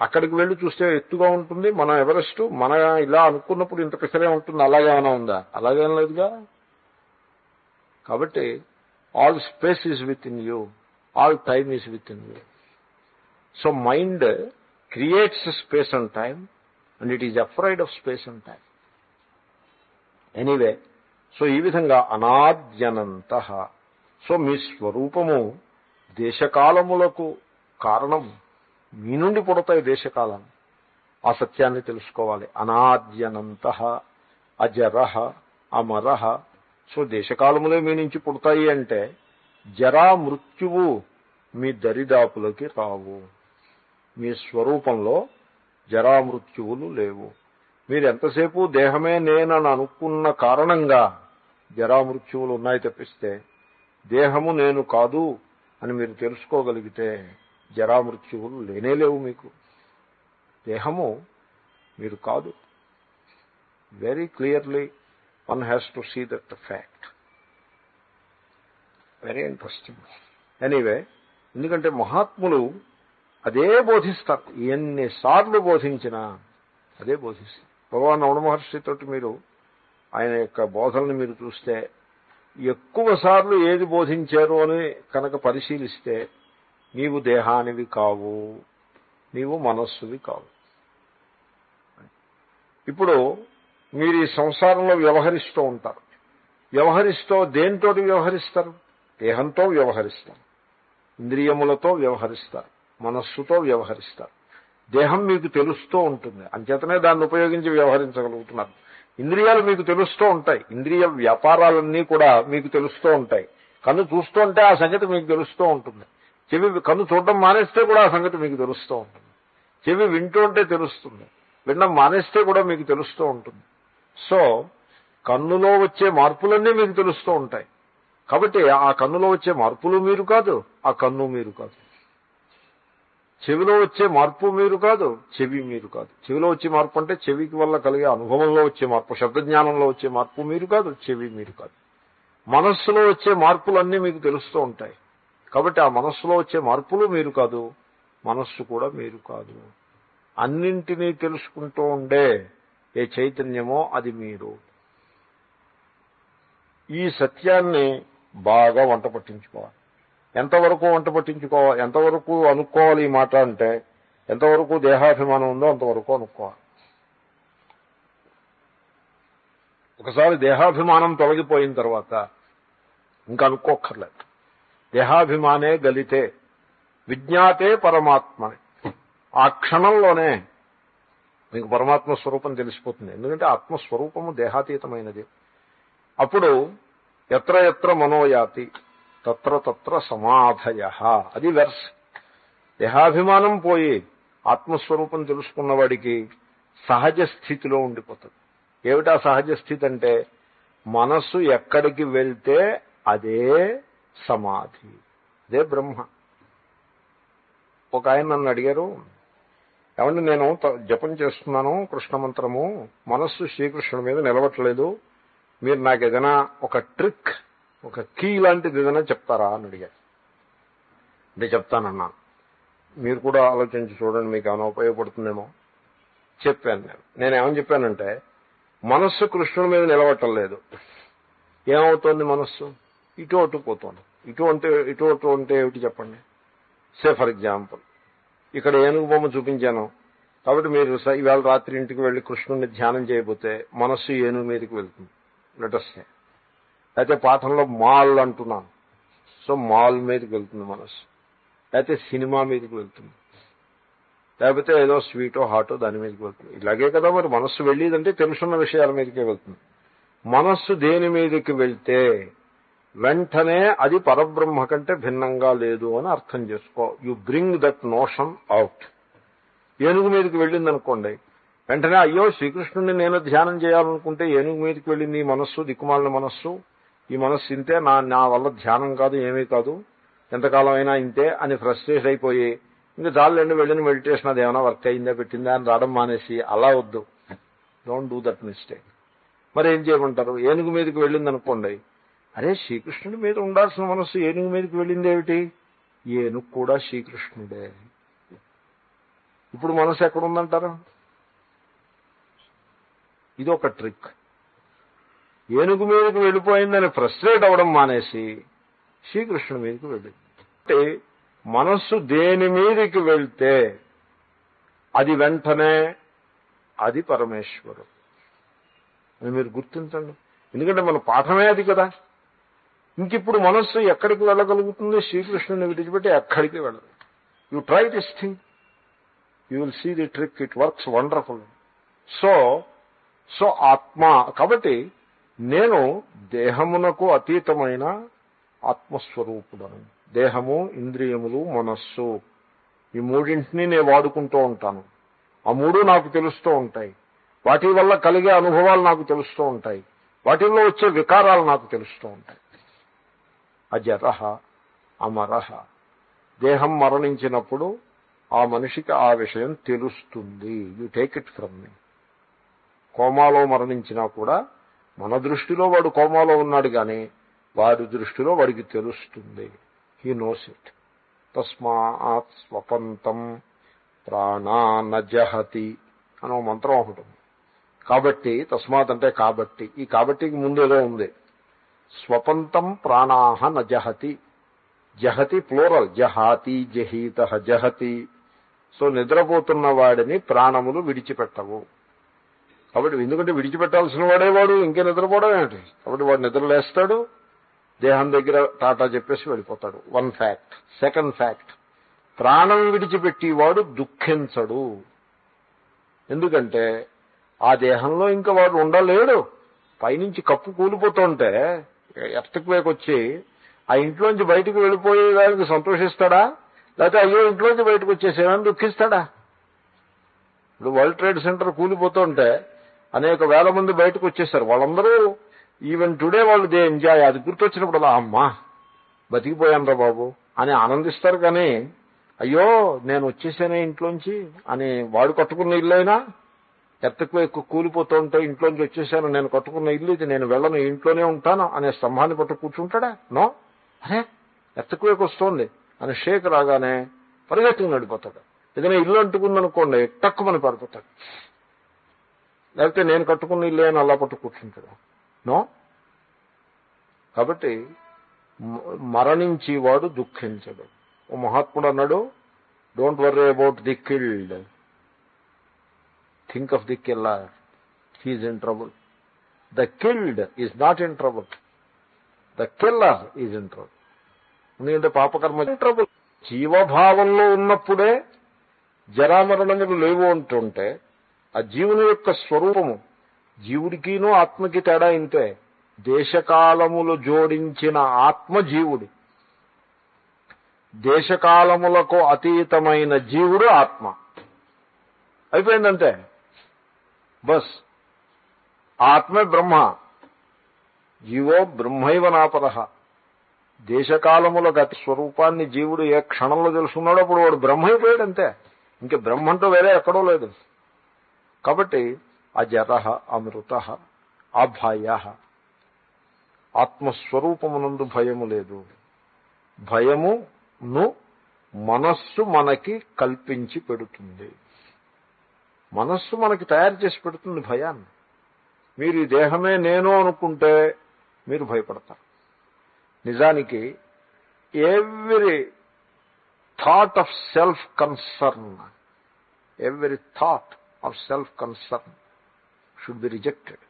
అక్కడికి వెళ్ళి చూస్తే ఎత్తుగా ఉంటుంది, మన ఎవరెస్ట్ మన ఇలా అనుకున్నప్పుడు ఇంత పిసరే ఉంటుంది, అలాగేమైనా ఉందా? అలాగేం లేదుగా. కాబట్టి all space is with in you, all time is with in you. So mind creates space and time and it is afraid of space and time. Anyway, so ఈ విధంగా అనాద్యనంత. సో మీ స్వరూపము దేశకాలములకు కారణం. మీ నుండి పుడతాయి దేశకాలం. ఆ సత్యాన్ని తెలుసుకోవాలి. అనాద్యనంత అజరః అమరః. సో దేశకాలములే మీ నుంచి పుడతాయి అంటే జరా మృత్యువు మీ దరిదాపులకి రావు. మీ స్వరూపంలో జరామృత్యువులు లేవు. మీరు ఎంతసేపు దేహమే నేనని అనుకున్న కారణంగా జరామృత్యువులు ఉన్నాయి తప్పిస్తే దేహము నేను కాదు అని మీరు తెలుసుకోగలిగితే జరామృత్యువులు లేనేలేవు. మీకు దేహము మీరు కాదు. Very clearly one has to see that fact. Very interesting. Anyway, ఎందుకంటే మహాత్ములు అదే బోధిస్తారు. ఎన్నిసార్లు బోధించినా అదే బోధిస్తారు. భగవాన్ రమణ మహర్షితోటి మీరు ఆయన యొక్క బోధనని మీరు చూస్తే ఎక్కువ సార్లు ఏది బోధించారు అని కనుక పరిశీలిస్తే నీవు దేహానివి కావు, నీవు మనస్సువి కావు. ఇప్పుడు మీరు ఈ సంసారంలో వ్యవహరిస్తూ ఉంటారు. వ్యవహరిస్తూ దేనితోటి వ్యవహరిస్తారు? దేహంతో వ్యవహరిస్తారు, ఇంద్రియములతో వ్యవహరిస్తారు, మనస్సుతో వ్యవహరిస్తారు. దేహం మీకు తెలుస్తూ ఉంటుంది, అంచేతనే దాన్ని ఉపయోగించి వ్యవహరించగలుగుతున్నారు. ఇంద్రియాలు మీకు తెలుస్తూ ఉంటాయి, ఇంద్రియ వ్యాపారాలన్నీ కూడా మీకు తెలుస్తూ ఉంటాయి. కన్ను చూస్తూ ఉంటే ఆ సంగతి మీకు తెలుస్తూ ఉంటుంది. కన్ను చూడడం మానేస్తే కూడా ఆ సంగతి మీకు తెలుస్తూ ఉంటుంది. చెవి వింటూ ఉంటే తెలుస్తుంది, వినడం మానేస్తే కూడా మీకు తెలుస్తూ ఉంటుంది. సో కన్నులో వచ్చే మార్పులన్నీ మీకు తెలుస్తూ ఉంటాయి. కాబట్టి ఆ కన్నులో వచ్చే మార్పులు మీరు కాదు, ఆ కన్ను మీరు కాదు. చెవిలో వచ్చే మార్పు మీరు కాదు, చెవి మీరు కాదు. చెవిలో వచ్చే మార్పు అంటే చెవికి వల్ల కలిగే అనుభవంలో వచ్చే మార్పు, శబ్దజ్ఞానంలో వచ్చే మార్పు మీరు కాదు, చెవి మీరు కాదు. మనస్సులో వచ్చే మార్పులన్నీ మీకు తెలుస్తూ ఉంటాయి. కాబట్టి ఆ మనస్సులో వచ్చే మార్పులు మీరు కాదు, మనస్సు కూడా మీరు కాదు. అన్నింటినీ తెలుసుకుంటూ ఉండే ఏ చైతన్యమో అది మీరు. ఈ సత్యాన్ని బాగా వంట పట్టించుకోవాలి. ఎంతవరకు వంట పట్టించుకోవాలి, ఎంతవరకు అనుకోవాలి ఈ మాట అంటే ఎంతవరకు దేహాభిమానం ఉందో అంతవరకు అనుకోవాలి. ఒకసారి దేహాభిమానం తొలగిపోయిన తర్వాత ఇంకా అనుకోక్కర్లేదు. దేహాభిమానే గలితే విజ్ఞాతే పరమాత్మని. ఆ క్షణంలోనే మీకు పరమాత్మ స్వరూపం తెలిసిపోతుంది. ఎందుకంటే ఆత్మస్వరూపము దేహాతీతమైనది. అప్పుడు ఎత్ర ఎత్ర మనోయాతి తత్ర తత్ర సమాధయ. అది వెర్స్. దేహాభిమానం పోయి ఆత్మస్వరూపం తెలుసుకున్నవాడికి సహజ స్థితిలో ఉండిపోతుంది. ఏమిటా సహజ స్థితి అంటే మనస్సు ఎక్కడికి వెళ్తే అదే సమాధి, అదే బ్రహ్మ. ఒక ఆయన నన్ను అడిగారు, ఏమంటే నేను జపం చేస్తున్నాను కృష్ణ మంత్రము, మనస్సు శ్రీకృష్ణుడి మీద నిలవట్లేదు, మీరు నాకు ఏదైనా ఒక ట్రిక్, ఒక కీ లాంటిది ఏదైనా చెప్తారా అని అడిగారు. అంటే చెప్తానన్నాను. మీరు కూడా ఆలోచించి చూడండి, మీకు ఏమైనా ఉపయోగపడుతుందేమో. చెప్పాను. నేనేమని చెప్పానంటే మనస్సు కృష్ణుడి మీద నిలవటం లేదు. ఏమవుతోంది మనస్సు? ఇటు అటు పోతుంది. ఇటు అటు అంటే ఏమిటి చెప్పండి. సే ఫర్ ఎగ్జాంపుల్, ఇక్కడ ఏనుగు బొమ్మ చూపించాను కాబట్టి మీరు ఇవాళ రాత్రి ఇంటికి వెళ్ళి కృష్ణుడిని ధ్యానం చేయబోతే మనస్సు ఏనుగు మీదకి వెళ్తుంది. లెటర్సే. అయితే పాఠంలో మాల్ అంటున్నాను, సో మాల్ మీదకి వెళ్తుంది మనస్సు. అయితే సినిమా మీదకి వెళ్తుంది, లేకపోతే ఏదో స్వీటో హాటో దాని మీదకి వెళ్తుంది. ఇలాగే కదా మరి మనస్సు వెళ్ళేదంటే తెలుసున్న విషయాల మీదకే వెళ్తుంది. మనస్సు దేని మీదకి వెళ్తే వెంటనే అది పరబ్రహ్మ కంటే భిన్నంగా లేదు అని అర్థం చేసుకో. You bring that notion out. ఏనుగు మీదకి వెళ్ళింది అనుకోండి, వెంటనే అయ్యో శ్రీకృష్ణుడిని నేను ధ్యానం చేయాలనుకుంటే ఏనుగు మీదకి వెళ్ళింది ఈ మనస్సు, దిక్కుమాలిన మనస్సు, ఈ మనస్సు ఇంతే, నా వల్ల ధ్యానం కాదు, ఏమీ కాదు, ఎంతకాలం అయినా ఇంతే అని ఫ్రస్ట్రేట్ అయిపోయి ఇంకా చాలండి వెళ్ళిన మెడిటేషన్ అది ఏమైనా వర్క్ అయిందా పెట్టిందా అని రావడం మానేసి అలా వద్దు. Don't do that mistake. మరి ఏం చేయమంటారు? ఏనుగు మీదకి వెళ్ళింది అనుకోండి, అరే శ్రీకృష్ణుడి మీద ఉండాల్సిన మనస్సు ఏనుగు మీదకి వెళ్ళింది ఏమిటి? ఏనుగు కూడా శ్రీకృష్ణుడే. ఇప్పుడు మనసు ఎక్కడుందంటారు? ఇది ఒక ట్రిక్. ఏనుగు మీదకి వెళ్ళిపోయిందని ఫ్రస్ట్రేట్ అవ్వడం మానేసి శ్రీకృష్ణుడి మీదకి వెళ్ళింది. అంటే మనస్సు దేని మీదకి వెళ్తే అది వెంటనే అది పరమేశ్వరుడు అని మీరు గుర్తించండి. ఎందుకంటే మన పాఠమే అది కదా. ఇంకిప్పుడు మనస్సు ఎక్కడికి వెళ్ళగలుగుతుంది? శ్రీకృష్ణుని విడిచిపెట్టి ఎక్కడికి వెళ్ళదు. You try this thing, you will see the trick, it works wonderful. So ఆత్మ కాబట్టి నేను దేహమునకు అతీతమైన ఆత్మస్వరూపుడను. దేహము, ఇంద్రియములు, మనస్సు ఈ మూడింటిని నేను వాడుకుంటూ ఉంటాను. ఆ మూడు నాకు తెలుస్తూ ఉంటాయి. వాటి వల్ల కలిగే అనుభవాలు నాకు తెలుస్తూ ఉంటాయి. వాటిల్లో వచ్చే వికారాలు నాకు తెలుస్తూ ఉంటాయి. అజరః అమరః. దేహం మరణించినప్పుడు ఆ మనిషికి ఆ విషయం తెలుస్తుంది. యు టేక్ ఇట్ ఫ్రమ్ మీ. కోమాలో మరణించినా కూడా మన దృష్టిలో వాడు కోమాలో ఉన్నాడు కానీ వారి దృష్టిలో వాడికి తెలుస్తుంది. He knows it. తస్మాత్ స్వపంతం ప్రాణానజహతి అనో మంత్రం ఒకటి. కాబట్టి తస్మాత్ అంటే కాబట్టి, ఈ కాబట్టికి ముందు ఏదో ఉంది. స్వపంతం ప్రాణాహ నజహతి. జహతి ప్లూరల్, జహాతి, జహీత, జహతి. సో నిద్రపోతున్న వాడిని ప్రాణములు విడిచిపెట్టవు. కాబట్టి ఎందుకంటే విడిచిపెట్టాల్సిన వాడేవాడు, ఇంకే నిద్రపోవడం ఏమిటి? కాబట్టి వాడు నిద్రలేస్తాడు, దేహం దగ్గర టాటా చెప్పేసి వెళ్ళిపోతాడు. One fact. సెకండ్ ఫ్యాక్ట్, ప్రాణం విడిచిపెట్టేవాడు దుఃఖించడు. ఎందుకంటే ఆ దేహంలో ఇంకా వాడు ఉండలేడు. పైనుంచి కప్పు కూలిపోతుంటే ఎర్త్క్వేక్ వచ్చి ఆ ఇంట్లోంచి బయటకు వెళ్ళిపోయేదానికి సంతోషిస్తాడా? లేకపోతే అయ్యో ఇంట్లోంచి బయటకు వచ్చేసేమని దుఃఖిస్తాడా? ఇప్పుడు వరల్డ్ ట్రేడ్ సెంటర్ కూలిపోతుంటే అనేక వేల మంది బయటకు వచ్చేసారు. వాళ్ళందరూ ఈవెన్ టుడే వాళ్ళు దే ఎంజాయ్. అది గుర్తొచ్చినప్పుడు అమ్మా బతికిపోయాను రా బాబు అని ఆనందిస్తారు. కానీ అయ్యో నేను వచ్చేసానే ఇంట్లోంచి అని వాడు కట్టుకున్న ఇల్లైనా ఎర్త్క్వేక్ కూలిపోతుంటే ఇంట్లోంచి వచ్చేసాను, నేను కట్టుకున్న ఇల్లు ఇది, నేను వెళ్ళను, ఇంట్లోనే ఉంటాను అనే స్తంభాన్ని పట్టు కూర్చుంటాడా? నో. అరే ఎర్త్క్వేక్ వస్తోంది అని షేక్ రాగానే పరిగెత్తుకుని నడిపోతాడు. ఏదైనా ఇల్లు అంటుకుందనుకోండి టక్కుమని పడిపోతాడు. లేకపోతే నేను కట్టుకున్న ఇల్లు అని అలా పట్టు కూర్చుంటాడు. నో. కాబట్టి మరణించి వాడు దుఃఖించడు. ఓ మహాత్ముడు అన్నాడు, don't worry about the killed, think of the killer, he is in trouble. The killed is not in trouble, the killer is in trouble. ఎందుకంటే పాపకర్మ ట్రబుల్. జీవభావంలో ఉన్నప్పుడే జరామరణములు లేవు అంటుంటే ఆ జీవుని యొక్క స్వరూపము, జీవుడికినూ ఆత్మకి తేడా ఇంతే. దేశకాలములు జోడించిన ఆత్మ జీవుడు, దేశకాలములకు అతీతమైన జీవుడు ఆత్మ. అయిపోయిందంటే బస్. ఆత్మే బ్రహ్మ, జీవో బ్రహ్మైవ నాపరః. దేశకాలములకు అతి స్వరూపాన్ని జీవుడు ఏ క్షణంలో తెలుసుకున్నాడో అప్పుడు వాడు బ్రహ్మ అయిపోయాడంతే. ఇంక బ్రహ్మంటూ వేరే ఎక్కడో లేదు. కాబట్టి అజరః అమృతః అభయః. ఆత్మస్వరూపమునందు భయము లేదు. భయమును మనస్సు మనకి కల్పించి పెడుతుంది. మనస్సు మనకి తయారు చేసి పెడుతుంది భయాన్ని. మీరు ఈ దేహమే నేను అనుకుంటే మీరు భయపడతారు. నిజానికి every thought of self concern, every thought of self concern should be rejected.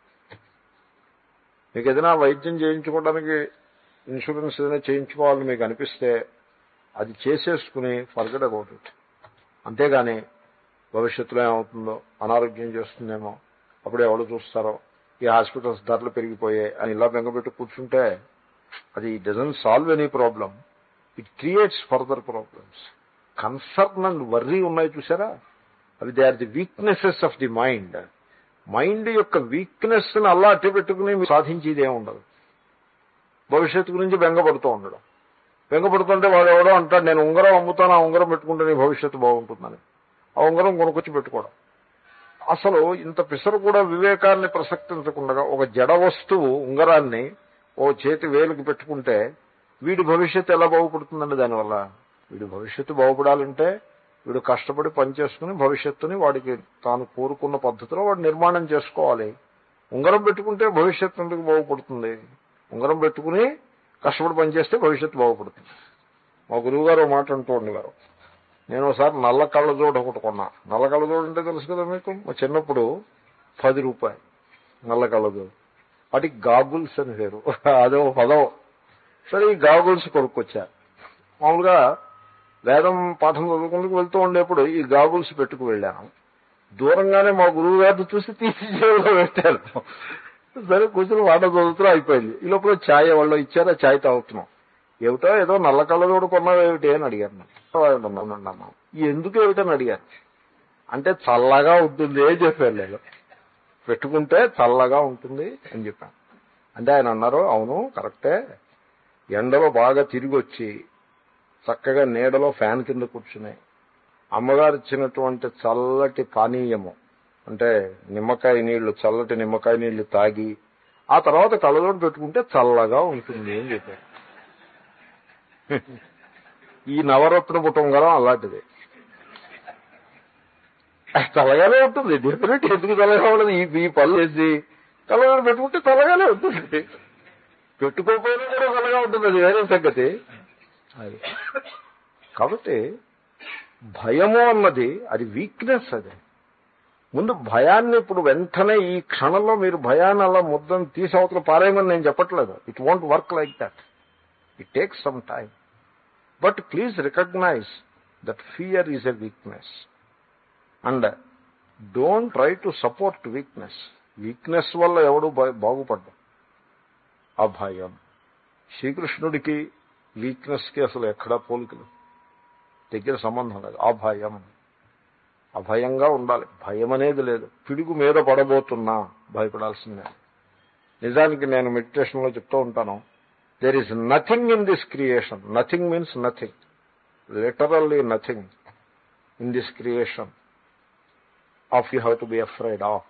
మీకు ఏదైనా వైద్యం చేయించుకోవడానికి ఇన్సూరెన్స్ ఏదైనా చేయించుకోవాలని మీకు అనిపిస్తే అది చేసేసుకుని ఫర్గెట్ అబౌట్ ఇట్. అంతేగాని భవిష్యత్తులో ఏమవుతుందో, అనారోగ్యం చేస్తుందేమో, అప్పుడు ఎవరు చూస్తారో, ఈ హాస్పిటల్స్ ధరలు పెరిగిపోయాయి అని ఇలా బెంగపెట్టి కూర్చుంటే అది doesn't solve any problem, it creates further problems. Concern and worry ఉన్నాయి చూసారా, అవి they are the weaknesses of the mind. Mind యొక్క వీక్నెస్ ని అలా అట్టి పెట్టుకుని సాధించేది ఏముండదు. భవిష్యత్తు గురించి బెంగపడుతూ ఉండడం. బెంగపడుతుంటే వాడు ఎవడో అంటాడు, నేను ఉంగరం అమ్ముతాను, ఆ ఉంగరం పెట్టుకుంటే నీ భవిష్యత్తు బాగుంటుందని. ఆ ఉంగరం కొనుక్కొచ్చి పెట్టుకోవడం. అసలు ఇంత పిసరు కూడా వివేకాన్ని ప్రసక్తించకుండా ఒక జడ వస్తువు ఉంగరాన్ని ఓ చేతి వేలుకి పెట్టుకుంటే వీడి భవిష్యత్తు ఎలా బాగుపడుతుందండి దానివల్ల? వీడి భవిష్యత్తు బాగుపడాలంటే వీడు కష్టపడి పనిచేసుకుని భవిష్యత్తుని వాడికి తాను కోరుకున్న పద్ధతిలో వాడు నిర్మాణం చేసుకోవాలి. ఉంగరం పెట్టుకుంటే భవిష్యత్తు ఎందుకు బాగుపడుతుంది? ఉంగరం పెట్టుకుని కష్టపడి పనిచేస్తే భవిష్యత్తు బాగుపడుతుంది. మా గురువు గారు మాట అంటూ ఉండేవారు. నేను ఒకసారి నల్ల కళ్ళజోడు ఒకటి కొన్నా. నల్ల కళ్ళజోడు అంటే తెలుసు కదా మీకు. మా చిన్నప్పుడు 10 రూపాయలు నల్ల కళ్ళజోడు. వాటికి గాగుల్స్ అని పేరు, అదో పదం. సరే ఈ గాగుల్స్ కొనుక్కొచ్చా. మామూలుగా వేదం పాఠం చదువుకుంటూ వెళ్తూ ఉండేప్పుడు ఈ గాగుల్స్ పెట్టుకు వెళ్ళాను. దూరంగానే మా గురువు గారిని చూసి తీసి జేబులో పెట్టాను. సరే కూర్చొని వాట చదువుతున్నా అయిపోయింది. ఈ లోపల ఛాయ్ వాళ్ళు ఇచ్చారు, ఆ ఛాయ్ తాగుతున్నాం. ఏమిటో ఏదో నల్ల కళ్ళతోడు కొన్నావు ఏమిటి అని అడిగాను. ఎందుకు ఏమిటని అడిగాను. అంటే చల్లగా ఉంటుంది అని చెప్పాను. నేను పెట్టుకుంటే చల్లగా ఉంటుంది అని చెప్పాను. అంటే ఆయన అన్నారు, అవును కరెక్టే, ఎండలో బాగా తిరిగి వచ్చి చక్కగా నీడలో ఫ్యాన్ కింద కూర్చుని అమ్మగారు ఇచ్చినటువంటి చల్లటి పానీయము అంటే నిమ్మకాయ నీళ్లు, చల్లటి నిమ్మకాయ నీళ్లు తాగి ఆ తర్వాత కళ్ళజోడు పెట్టుకుంటే చల్లగా ఉంటుంది అని చెప్పారు. ఈ నవరత్న కుటుంబం అలాంటిది, చల్లగానే ఉంటుంది. డెఫినెట్ ఎందుకు చల్లగా ఉండదు? ఈ పళ్ళు వేసి కళ్ళజోడు పెట్టుకుంటే చల్లగానే ఉంటుంది. పెట్టుకోకపోయినా కూడా చల్లగా ఉంటుంది, అది వేరే సంగతి. అది కాబట్టి భయము అన్నది అది వీక్నెస్. అది ముందు భయాన్ని ఇప్పుడు వెంటనే ఈ క్షణంలో మీరు భయాన్ని అలా ముద్దని తీసి అవతల పారేయమని నేను చెప్పట్లేదు. It won't work like that. It takes some time. But please recognize that fear is a weakness and don't try to support weakness. Weakness వల్ల ఎవడు బాగుపడ్డా. ఆ భయం శ్రీకృష్ణుడికి వీక్నెస్కి అసలు ఎక్కడా పోలికలు, దగ్గర సంబంధం లేదు. ఆ భయం అభయంగా ఉండాలి. భయం అనేది లేదు. పిడుగు మీద పడబోతున్నా భయపడాల్సిందే. నిజానికి నేను మెడిటేషన్లో చెప్తూ ఉంటాను, there is nothing in this creation. Nothing means nothing, literally nothing in this creation of you have to be afraid of.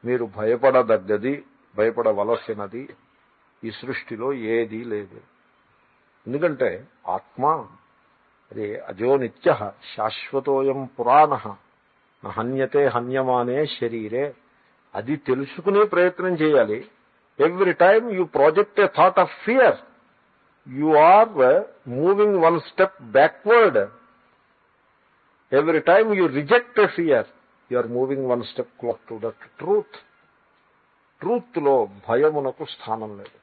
మీరు భయపడదగ్గది, భయపడవలసినది ఈ సృష్టిలో ఏదీ లేదు. ఎందుకంటే ఆత్మ అది అజో నిత్య శాశ్వతోయం పురాణ హన్యతే హన్యమానే శరీరే. అది తెలుసుకునే ప్రయత్నం చేయాలి. Every time you project a thought of fear, you are moving one step backward. Every time you reject a fear, you are moving one step close to that truth. Truth లో భయమునకు స్థానం లేదు.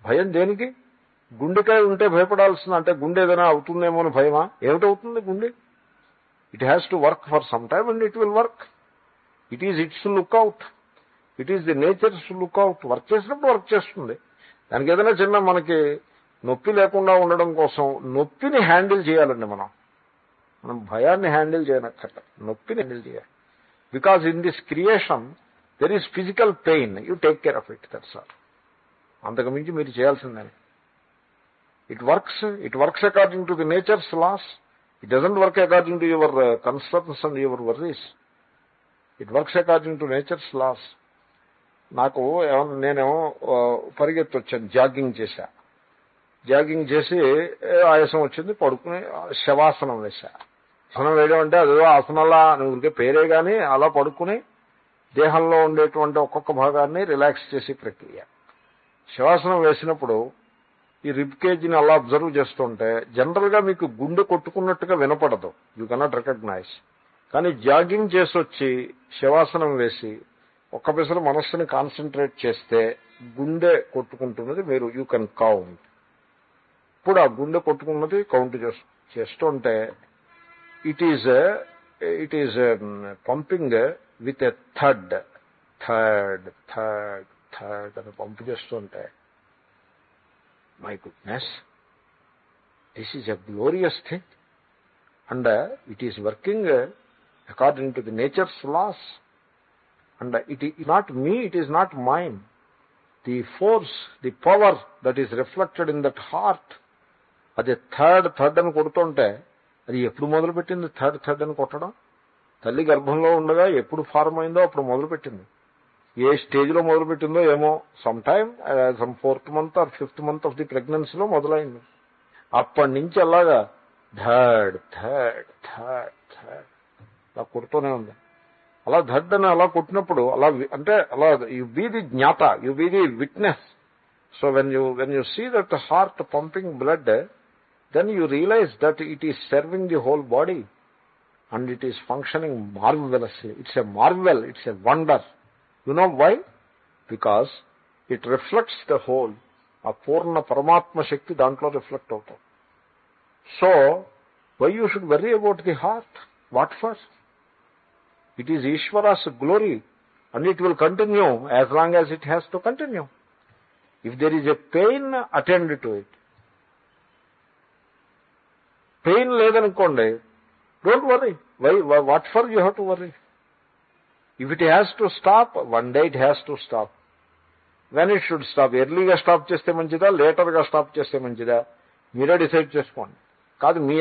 భయం దేనికి? గుండెకాయ ఉంటే భయపడాల్సింది. అంటే గుండె ఏదైనా అవుతుందేమో అని భయమా? ఏమిటవుతుంది గుండె? It has to work for some time and it will work. It is its lookout. It is the nature's lookout. Work చేసినప్పుడు వర్క్ చేస్తుంది. దానికి ఏదైనా చిన్న మనకి నొప్పి లేకుండా ఉండడం కోసం నొప్పిని హ్యాండిల్ చేయాలండి. మనం భయాన్ని హ్యాండిల్ చేయనక్కర్ల, నొప్పిని హ్యాండిల్ చేయాలి. Because in this creation there is physical pain, you take care of it, that's all. అంతకుమించి మీరు చేయాల్సిందని. It works according to the nature's laws. It doesn't work according to your concerns and your worries. It works according to nature's laws. నేనేమో పరిగెత్తి వచ్చాను, jogging చేశా. Jogging చేసి ఆయాసం వచ్చింది, పడుకుని శవాసనం వేశా. ఆసనం వేయడం అంటే అదేదో ఆసనాలా ఊరికే పేరే కానీ అలా పడుకుని దేహంలో ఉండేటువంటి ఒక్కొక్క భాగాన్ని రిలాక్స్ చేసే ప్రక్రియ. శవాసనం వేసినప్పుడు ఈ రిబ్ కేజీని అలా అబ్జర్వ్ చేస్తుంటే జనరల్గా మీకు గుండె కొట్టుకున్నట్టుగా వినపడదు, యూ కెనాట్ రికగ్నైజ్. కానీ జాగింగ్ చేసి వచ్చి శవాసనం వేసి ఒక్క పిసరు మనస్సుని కాన్సన్ట్రేట్ చేస్తే గుండె కొట్టుకుంటున్నది మీరు యూ కెన్ కౌంట్. ఇప్పుడు ఆ గుండె కొట్టుకున్నది కౌంట్ చేస్తుంటే it is pumping with a third third third third అని పంపు చేస్తుంటే, my goodness, this is a glorious thing and it is working according to the nature's laws and it is not me, it is not mine. The force, the power that is reflected in that heart, అది third అని కొడుతుంటే అది ఎప్పుడు మొదలుపెట్టింది? Third అని కొట్టడం తల్లి గర్భంలో ఉండగా ఎప్పుడు ఫార్మ్ అయిందో అప్పుడు మొదలుపెట్టింది. ఏ స్టేజ్లో మొదలుపెట్టిందో ఏమో, some time some 4th month or 5th month of the ప్రెగ్నెన్సీలో మొదలైంది. అప్పటి నుంచి అలాగా థర్డ్ థర్డ్ థర్డ్ థర్డ్ అలా కొడుతూనే ఉంది. అలా థర్డ్ అని అలా కొట్టినప్పుడు అలా అంటే అలా యు బీ ది జ్ఞాత, you be the witness. So when you see that heart pumping blood, then you realize that it is serving the whole body and it is functioning marvelously. It's a marvel, it's a wonder. You know why? Because it reflects the whole. ఆ పూర్ణ పరమాత్మ శక్తి దాంట్లో reflect అవుతుంది. So why you should worry about the heart? What for? It is Ishwara's glory and it will continue as long as it has to continue. If there is a pain, attend to it. Pain ledanukondi, don't worry. Why? What for you have to worry? If it has to stop, one day it has to stop. When it should stop? Early ga stop cheste manchida, later ga stop cheste manchida? Meere decide cheskondi. Kaadu మీ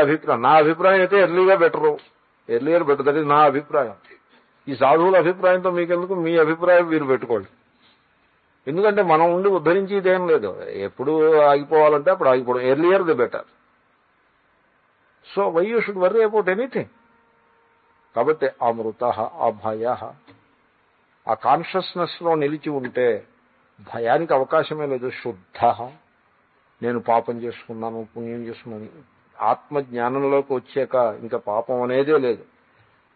అభిప్రాయం. నా అభిప్రాయం అయితే ఎర్లీగా better. Earlier better. That is నా అభిప్రాయం. ఈ సాధువుల అభిప్రాయంతో మీకెందుకు? మీ అభిప్రాయం మీరు పెట్టుకోండి. ఎందుకంటే మనం ఉండి ఉద్ధరించి ఇదేం లేదు. ఎప్పుడు ఆగిపోవాలంటే అప్పుడు ఆగిపోవడం. Earlier the better. So why you should worry about anything? కాబట్టి అమృత అభయ, ఆ కాన్షియస్నెస్ లో నిలిచి ఉంటే భయానికి అవకాశమే లేదు. శుద్ధ, నేను పాపం చేసుకున్నాను, పుణ్యం చేసుకున్నాను. ఆత్మజ్ఞానంలోకి వచ్చాక ఇంకా పాపం అనేదే లేదు.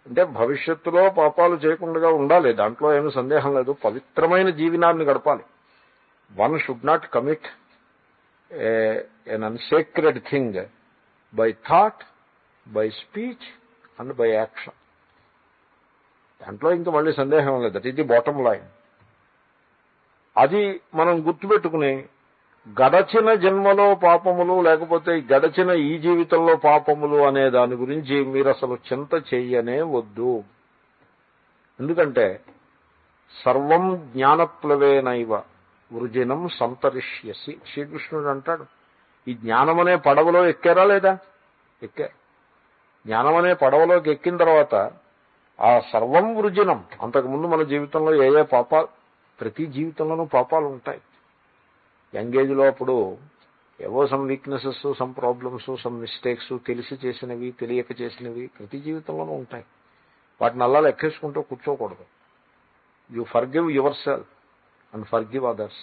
అంటే భవిష్యత్తులో పాపాలు చేయకుండా ఉండాలి, దాంట్లో ఏమీ సందేహం లేదు. పవిత్రమైన జీవనాన్ని గడపాలి. One should not commit an unsacred thing by thought, by speech and by action. దాంట్లో ఇంకా మళ్ళీ సందేహం లేదు. That is the bottom line. అది మనం గుర్తుపెట్టుకుని గడచిన జన్మలో పాపములు, లేకపోతే గడచిన ఈ జీవితంలో పాపములు అనే దాని గురించి మీరు అసలు చింత చెయ్యనే వద్దు. ఎందుకంటే సర్వం జ్ఞానప్లవేనైవ వృజినం సంతరిష్యసి. శ్రీకృష్ణుడు అంటాడు, ఈ జ్ఞానమనే పడవలో ఎక్కారా లేదా? ఎక్కారు. జ్ఞానమనే పడవలోకి ఎక్కిన తర్వాత ఆ సర్వం వృజినం. అంతకుముందు మన జీవితంలో ఏ పాపాలు, ప్రతి జీవితంలోనూ పాపాలు ఉంటాయి. యంగ్ ఏజ్లో అప్పుడు ఏవో some weaknesses, some problems, some mistakes, తెలిసి చేసినవి, తెలియక చేసినవి ప్రతి జీవితంలోనూ ఉంటాయి. వాటిని అలా లెక్కేసుకుంటూ కూర్చోకూడదు. You forgive yourself and forgive others.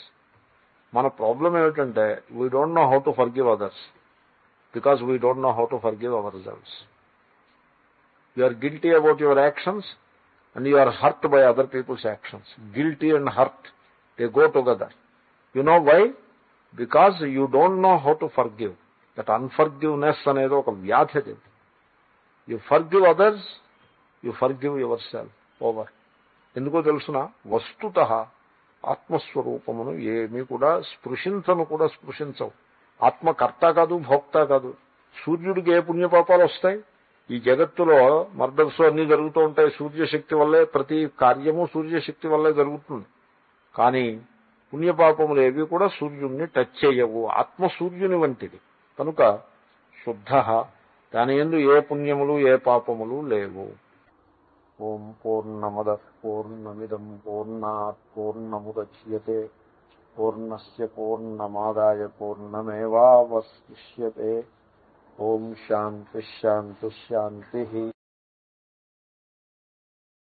మన ప్రాబ్లం ఏమిటంటే we don't know how to forgive others because we don't know how to forgive ourselves. You are guilty about your actions and you are hurt by other people's actions. Guilty and hurt, they go together. You know why? Because you don't know how to forgive. That unforgiveness అనేది ఒక వ్యాధి. You forgive others, you forgive yourself. Over. ఎందుకో తెలుసునా? వస్తుతః ఆత్మస్వరూపమును ఏమీ కూడా స్పృశించవు. ఆత్మ కర్త కాదు, భోక్త కాదు. సూర్యుడికి ఏ పుణ్యపాపాలు వస్తాయి? ఈ జగత్తులో మర్డర్స్ అన్నీ జరుగుతూ ఉంటాయి. సూర్యశక్తి వల్లే ప్రతి కార్యము సూర్యశక్తి వల్లే జరుగుతుంది. కానీ పుణ్యపాపములు ఏవి కూడా సూర్యుడిని టచ్ చేయవు. ఆత్మ సూర్యుని వంటిది కనుక శుద్ధ, దాని యందు ఏ పుణ్యములు ఏ పాపములు లేవు. ఓం పూర్ణమద పూర్ణమిదం పూర్ణాత్ పూర్ణముదచ్యతే పూర్ణస్య పూర్ణమాదాయ పూర్ణమేవావశిష్యతే. ఓం శాంతి శాంతి శాంతి.